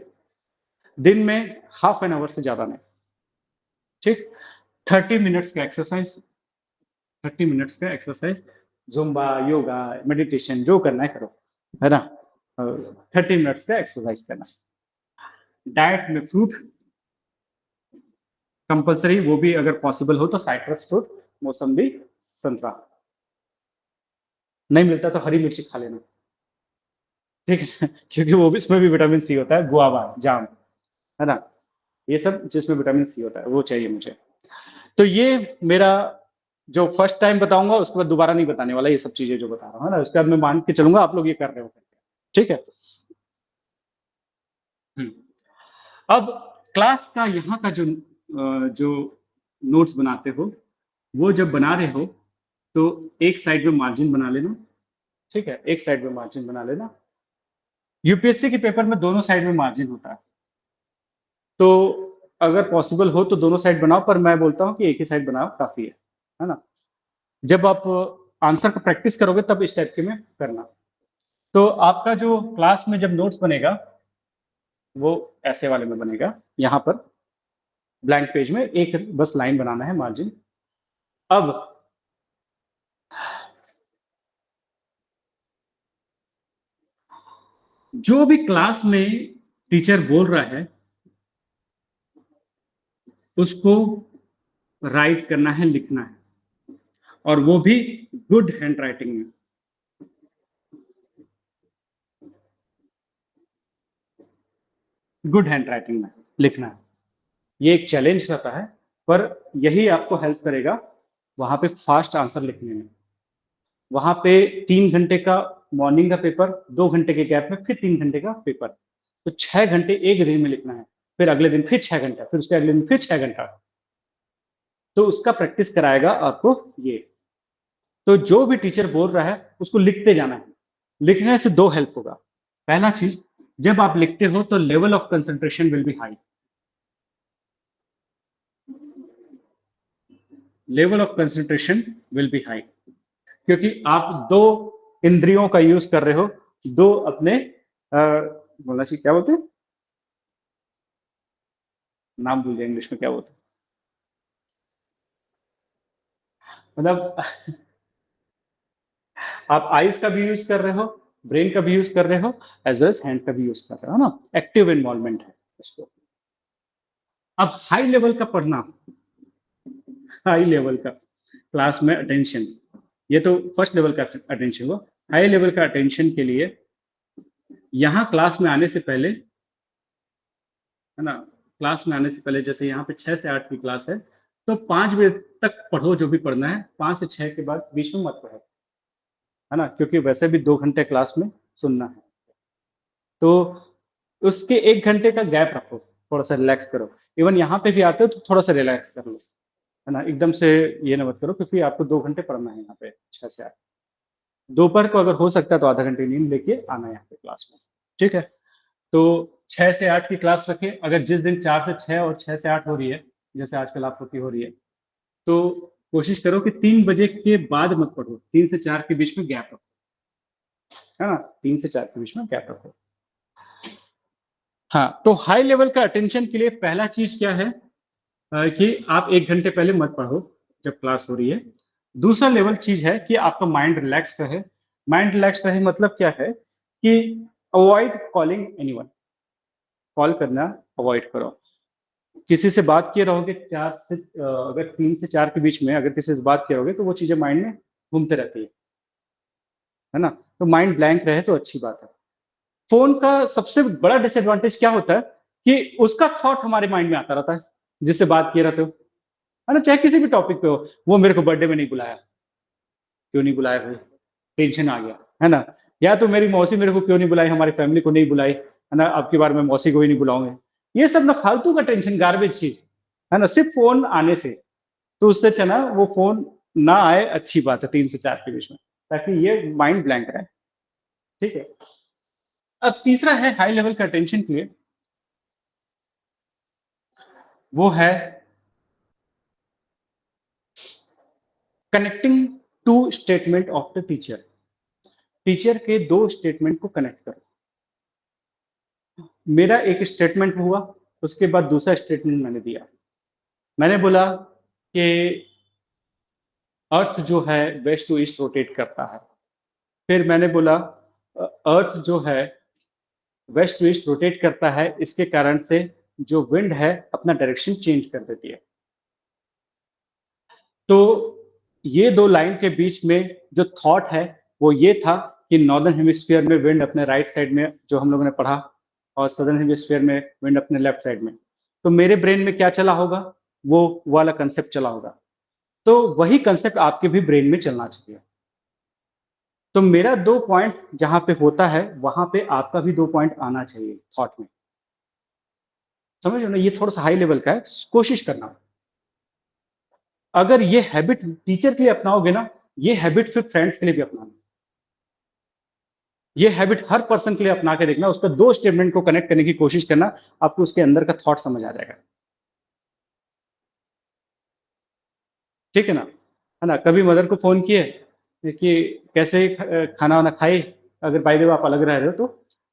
दिन में हाफ एन आवर से ज्यादा नहीं, ठीक। 30 मिनट्स का एक्सरसाइज, 30 मिनट्स का एक्सरसाइज, जुम्बा, योगा, मेडिटेशन जो करना है करो, है ना। 30 मिनट्स का एक्सरसाइज करना। डाइट में फ्रूट कंपलसरी, वो भी अगर पॉसिबल हो तो साइट्रस फ्रूट, मौसम्बी, संतरा। नहीं मिलता तो हरी मिर्ची खा लेना, ठीक है क्योंकि वो भी, इसमें भी विटामिन सी होता है, गुआवा, जाम, है ना, ये सब जिसमें विटामिन सी होता है वो चाहिए मुझे। तो ये मेरा जो फर्स्ट टाइम बताऊंगा, उसके बाद दोबारा नहीं बताने वाला ये सब चीजें जो बता रहा हूँ, है ना। उसके बाद मैं मान के चलूंगा आप लोग ये कर रहे हो, ठीक है। हम्म। अब क्लास का यहाँ का जो नोट्स बनाते हो, वो जब बना रहे हो तो एक साइड में मार्जिन बना लेना, ठीक है, एक साइड में मार्जिन बना लेना। यूपीएससी के पेपर में दोनों साइड में मार्जिन होता है, तो अगर पॉसिबल हो तो दोनों साइड बनाओ, पर मैं बोलता हूँ कि एक ही साइड बनाओ काफी है ना। जब आप आंसर का प्रैक्टिस करोगे तब इस टाइप के में करना। तो आपका जो क्लास में जब नोट्स बनेगा वो ऐसे वाले में बनेगा, यहाँ पर ब्लैंक पेज में एक बस लाइन बनाना है मार्जिन। अब जो भी क्लास में टीचर बोल रहा है उसको राइट करना है, लिखना है, और वो भी गुड हैंड राइटिंग में। गुड हैंड राइटिंग में लिखना है। ये एक चैलेंज रहता है, पर यही आपको हेल्प करेगा वहां पे फास्ट आंसर लिखने में। वहां पे 3 घंटे का मॉर्निंग का पेपर, 2 घंटे के गैप में फिर 3 घंटे का पेपर, तो 6 घंटे एक दिन में लिखना है, फिर अगले दिन फिर 6 घंटा, फिर उसके अगले दिन फिर 6 घंटा। तो उसका प्रैक्टिस कराएगा आपको ये। तो जो भी टीचर बोल रहा है उसको लिखते जाना है। लिखने से दो हेल्प होगा। पहला चीज, जब आप लिखते हो तो level of concentration will be high. Level of concentration will be high, क्योंकि आप दो इंद्रियों का यूज कर रहे हो, दो अपने बोलना चाहिए क्या बोलते हैं, नाम भूल गया इंग्लिश में क्या बोलते हैं, मतलब आप आईज का भी यूज कर रहे हो, ब्रेन का भी यूज कर रहे हो, एज वेल एज हैंड का भी यूज कर रहे हो ना, एक्टिव इन्वॉल्वमेंट है उसको। अब हाई लेवल का पढ़ना, हाई लेवल का क्लास में अटेंशन, ये तो फर्स्ट लेवल का अटेंशन हुआ। हाई लेवल का अटेंशन के लिए यहाँ क्लास में आने से पहले, है ना, क्लास में आने से पहले जैसे यहाँ पे 6 से 8 की क्लास है, तो 5 बजे तक पढ़ो जो भी पढ़ना है, 5 से 6 के बाद बीच में मत पढ़ो, है ना, क्योंकि वैसे भी 2 घंटे क्लास में सुनना है। तो उसके 1 घंटे का गैप रखो, थोड़ा सा रिलैक्स करो। इवन यहाँ पे भी आते हो तो थोड़ा सा रिलैक्स कर लो, है ना, एकदम से ये ना मत करो, क्योंकि आपको 2 घंटे पढ़ना है यहाँ पे 6 से 8। दोपहर को अगर हो सकता है तो आधा घंटे नींद लेके आना यहाँ पे क्लास में, ठीक है। तो 6 से 8 की क्लास रखें। अगर जिस दिन 4 से 6 और 6 से 8 हो रही है, जैसे आजकल आपको की हो रही है, तो कोशिश करो कि 3 बजे के बाद मत पढ़ो, 3 से 4 के बीच में गैप रखो, है ना, 3 से 4 के बीच में गैप रखो। हाँ, तो हाई लेवल का अटेंशन के लिए पहला चीज क्या है, कि आप 1 घंटे पहले मत पढ़ो जब क्लास हो रही है। दूसरा लेवल चीज है कि आपका माइंड रिलैक्स रहे। माइंड रिलैक्स रहे मतलब क्या है कि अवॉइड कॉलिंग एनीवन, कॉल करना अवॉइड करो। किसी से बात किए रहोगे 4 से, अगर 3 से 4 के बीच में अगर किसी से बात किए रहोगे तो वो चीजें माइंड में घूमते रहती है ना। तो माइंड ब्लैंक रहे तो अच्छी बात है। फोन का सबसे बड़ा डिसएडवांटेज क्या होता है कि उसका थॉट हमारे माइंड में आता रहता है, जिससे बात किए रहते हो, है ना, चाहे किसी भी टॉपिक पे हो। वो मेरे को बर्थडे में नहीं बुलाया, क्यों नहीं बुलाया भाई, टेंशन आ गया, है ना। या तो मेरी मौसी मेरे को क्यों नहीं बुलाई, हमारी फैमिली को नहीं बुलाई, है ना, अब की बार मैं मौसी को ही नहीं बुलाऊंगे। ये सब ना फालतू का टेंशन, गार्बेज चीज, है ना, सिर्फ फोन आने से। तो उससे चना वो फोन ना आए, अच्छी बात है 3 से 4 के बीच में, ताकि ये माइंड ब्लैंक रहे, ठीक है। अब तीसरा है हाई लेवल का अटेंशन के लिए, वो है connecting to statement of the teacher. Teacher के दो स्टेटमेंट को कनेक्ट करो। मेरा एक स्टेटमेंट हुआ, उसके बाद दूसरा स्टेटमेंट मैंने दिया। मैंने बोला कि अर्थ जो है वेस्ट टू ईस्ट रोटेट करता है। फिर मैंने बोला अर्थ जो है वेस्ट टू ईस्ट रोटेट करता है, इसके कारण से जो विंड है अपना डायरेक्शन चेंज कर देती है। तो ये दो लाइन के बीच में जो थॉट है वो ये था कि नॉर्दर्न हेमिस्फीयर में विंड अपने राइट साइड में, जो हम लोगों ने पढ़ा, और सदर्न हेमिस्फीयर में विंड अपने लेफ्ट साइड में। तो मेरे ब्रेन में क्या चला होगा, वो वाला कंसेप्ट चला होगा। तो वही कंसेप्ट आपके भी ब्रेन में चलना चाहिए। तो मेरा 2 पॉइंट जहां पे होता है वहां पे आपका भी 2 पॉइंट आना चाहिए थॉट में। समझ रहे हो ना, ये थोड़ा सा हाई लेवल का है, कोशिश करना। अगर ये हैबिट टीचर के लिए अपनाओगे ना, ये हैबिट फिर फ्रेंड्स के लिए भी अपनाना। ये हैबिट हर पर्सन के लिए अपना के देखना, उसका 2 स्टेटमेंट को कनेक्ट करने की कोशिश करना, आपको उसके अंदर का थॉट समझ आ जाएगा। ठीक है ना? है ना? कभी मदर को फ़ोन किए कि कैसे खाना वाना खाए? अगर बाय द वे आप अलग रह रहे हो तो,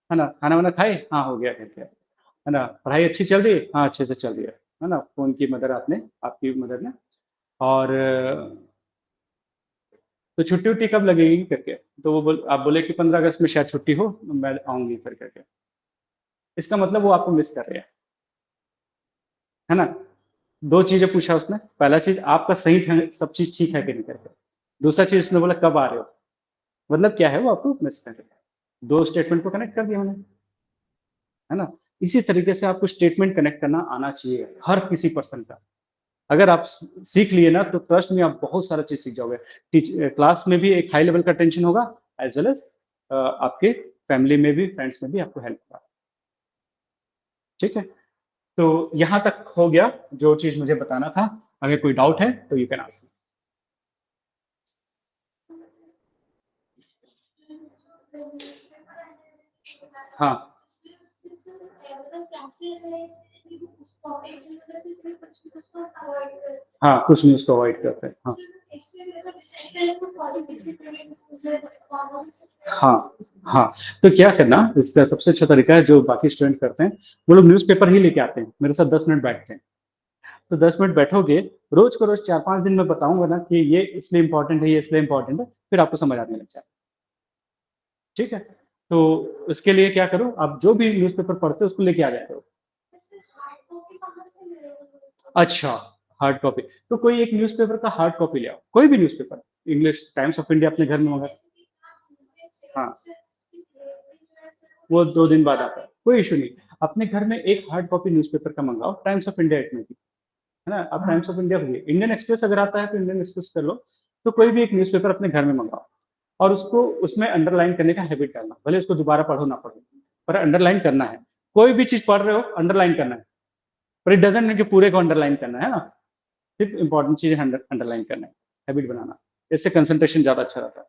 है ना? खाना वाना खाए? हाँ, हो गया करके, है ना? पढ़ाई अच्छी चल रही है? हाँ, अच्छे से चल रही है ना? फ़ोन की मदर आपने, आपकी मदर ने, और तो छुट्टी-वुट्टी कब लगेगी करके? तो वो आप बोले कि 15 अगस्त में शायद छुट्टी हो, मैं आऊँगी फिर करके। इसका मतलब वो आपको मिस कर रहे हैं, है ना? 2 चीज़ें पूछा उसने, पहला चीज़ आपका सही ढंग सब चीज़ ठीक है कि नहीं करके। दूसरा चीज़ उसने बोला कब आ रहे हो? मतलब क्या है, वो आपको मिस कर रहे हैं। 2 स्टेटमेंट को कनेक्ट कर दिया मैंने, है ना? इसी तरीके से आपको स्टेटमेंट कनेक्ट करना आना चाहिए, हर किसी पर्सन का। अगर आप सीख लिए ना, तो ट्रस्ट में आप बहुत सारा चीज़ सीख जाओगे। क्लास में भी एक हाई लेवल का टेंशन होगा, एज़ वेल एज़ आपके फैमिली में भी, फ्रेंड्स में भी आपको हेल्प होगा। ठीक है? तो यहाँ तक हो गया, जो चीज़ मुझे बताना था। अगर कोई डाउट है तो यू कैन आस्क मी। हाँ। हाँ, कुछ न्यूज़ को अवॉइड करते हैं। हाँ। हाँ, हाँ। तो क्या करना, इसका सबसे अच्छा तरीका है जो बाकी स्टूडेंट करते हैं, वो लोग न्यूज़पेपर ही लेके आते हैं, मेरे साथ 10 मिनट बैठते हैं। तो 10 मिनट बैठोगे, रोज़ को रोज़ 4-5 दिन में बताऊँगा ना कि ये इसलिए इम्पोर्टेंट है, ये इसलिए इम्पोर्टेंट है, फिर आपको समझ आने लग जाएगा। ठीक है? तो उसके लिए क्या करो, आप जो भी न्यूज़पेपर पढ़ते हो उसको लेके आ जाया करो। अच्छा, हार्ड कॉपी। तो कोई एक न्यूज़पेपर का हार्ड कॉपी ले आओ, कोई भी newspaper, English times of India अपने घर में मंगा। हाँ, वो 2 दिन बाद आता है, कोई इश्यू नहीं। अपने घर में एक हार्ड कॉपी न्यूज़पेपर का मंगाओ, टाइम्स ऑफ इंडिया इट में भी, है ना? अब टाइम्स ऑफ इंडिया हो गई, इंडियन एक्सप्रेस अगर आता है तो इंडियन एक्सप्रेस कर लो। तो कोई भी एक न्यूज़पेपर अपने घर में मंगाओ और उसको उसमें अंडरलाइन करने का हैबिट डालना, भले उसको दोबारा पढ़ो ना पढ़ो, पर अंडरलाइन करना है। कोई भी चीज़ पढ़ रहे हो, अंडरलाइन करना है, पर इट डज़न्ट मीन कि पूरे को अंडरलाइन करना है ना? सिर्फ इंपॉर्टेंट चीज़ें अंडरलाइन करना है, हैबिट बनाना। इससे कंसंट्रेशन ज़्यादा अच्छा रहता है।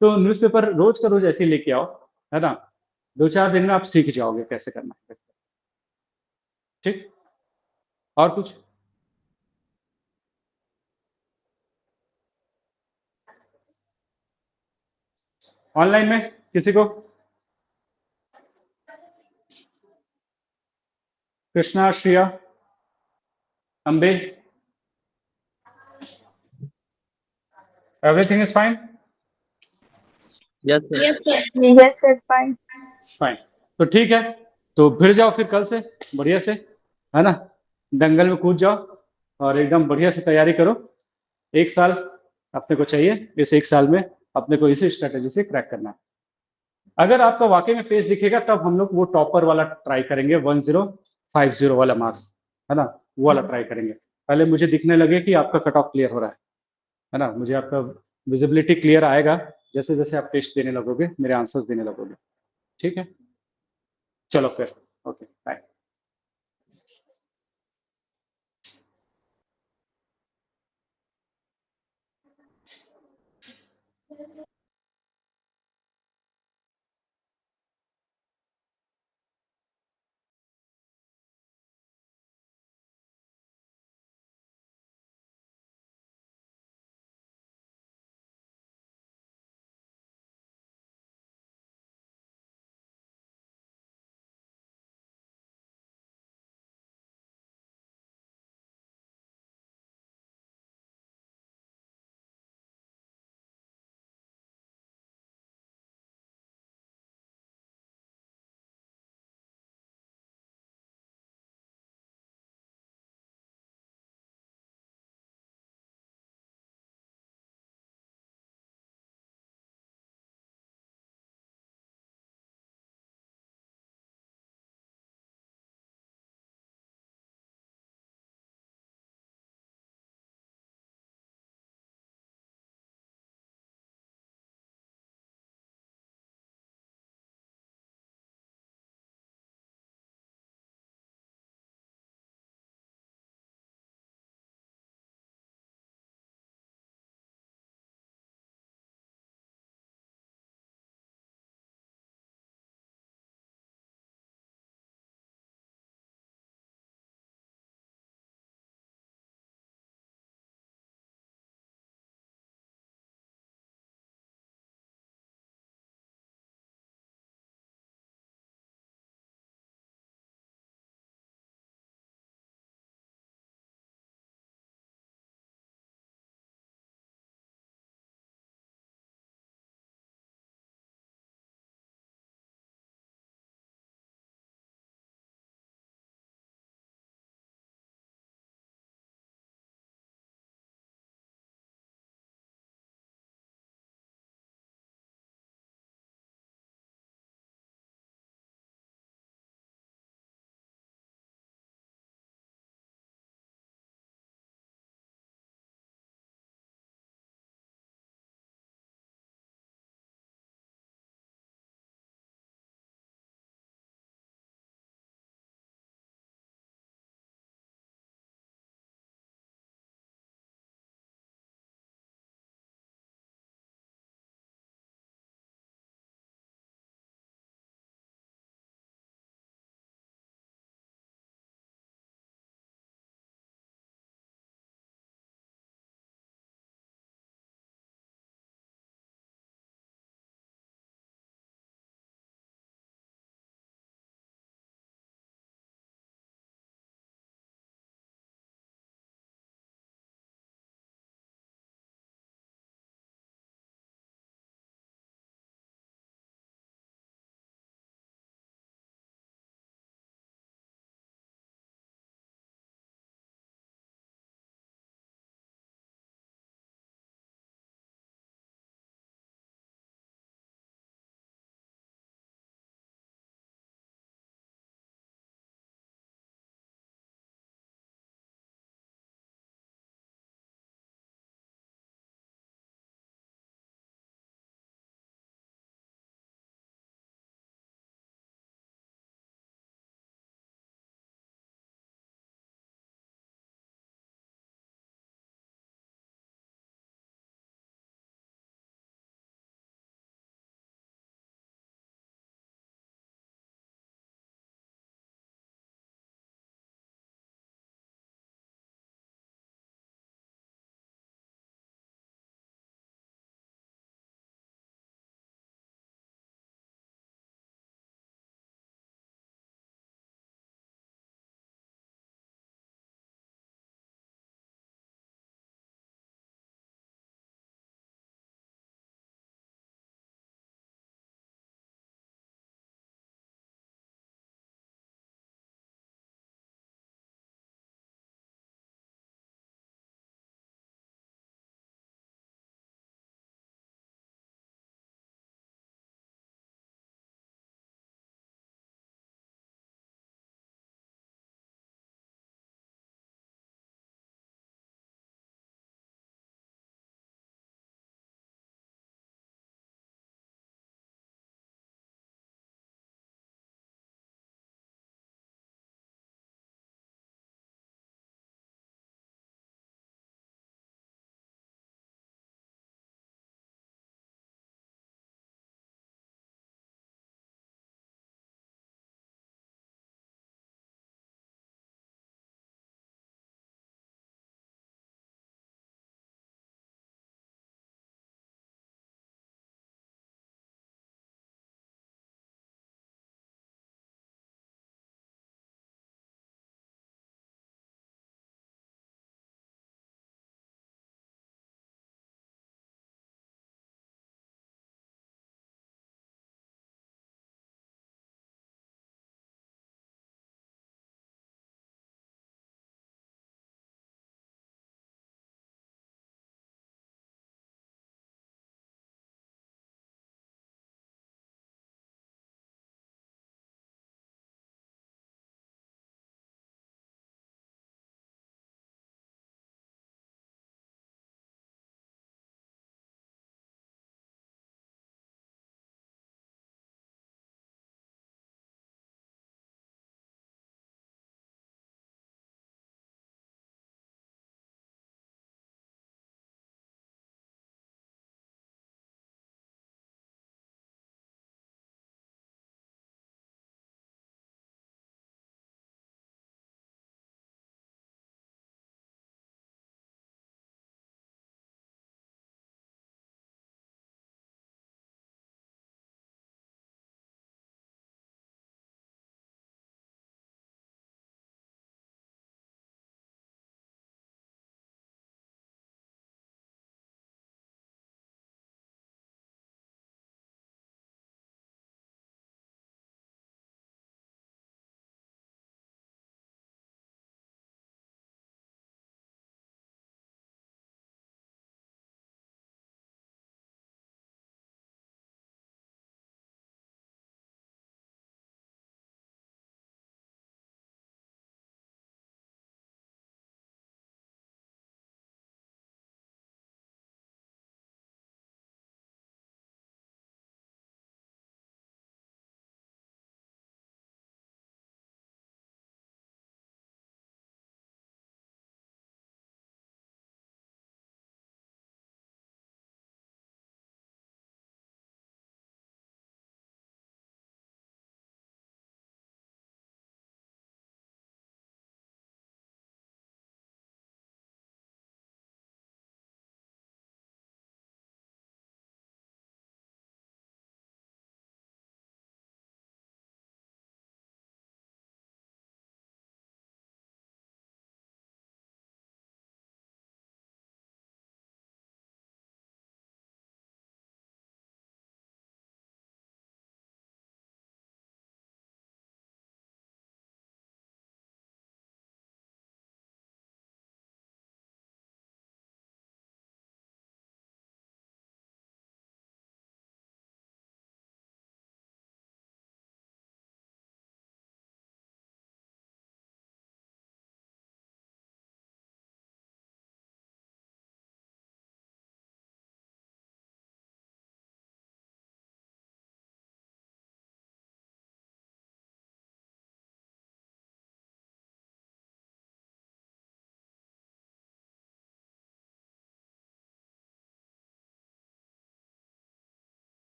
तो न्यूज़पेपर रोज़ का रोज़ ऐसे ही लेके आओ, है ना? 2-4 दिन में आप सीख जाओगे कैसे करना है। ठीक? और कुछ? ऑनलाइन में किसी को? Krishna, Shriya, Ambe, everything is fine? Yes, sir. Yes, sir. Yes, sir. Fine. Fine. तो ठीक है, तो भिड़ जाओ फिर कल से, बढ़िया से, है ना? दंगल में कूद जाओ और एकदम बढ़िया से तैयारी करो। 1 साल अपने को चाहिए, इस 1 साल में अपने को इसी स्ट्रैटेजी से क्रैक करना है। अगर आपका वाक़ई में फेस दिखेगा तब हम लोग वो टॉपर वाला ट्राई करेंगे, 1050 वाला मार्क्स, है ना? वो वाला ट्राई करेंगे। पहले मुझे दिखने लगे कि आपका कट ऑफ क्लियर हो रहा है ना? मुझे आपका विज़िबिलिटी क्लियर आएगा, जैसे-जैसे आप टेस्ट देने लगोगे, मेरे आंसर्स देने लगोगे। ठीक है? चलो फिर, ओके, बाय।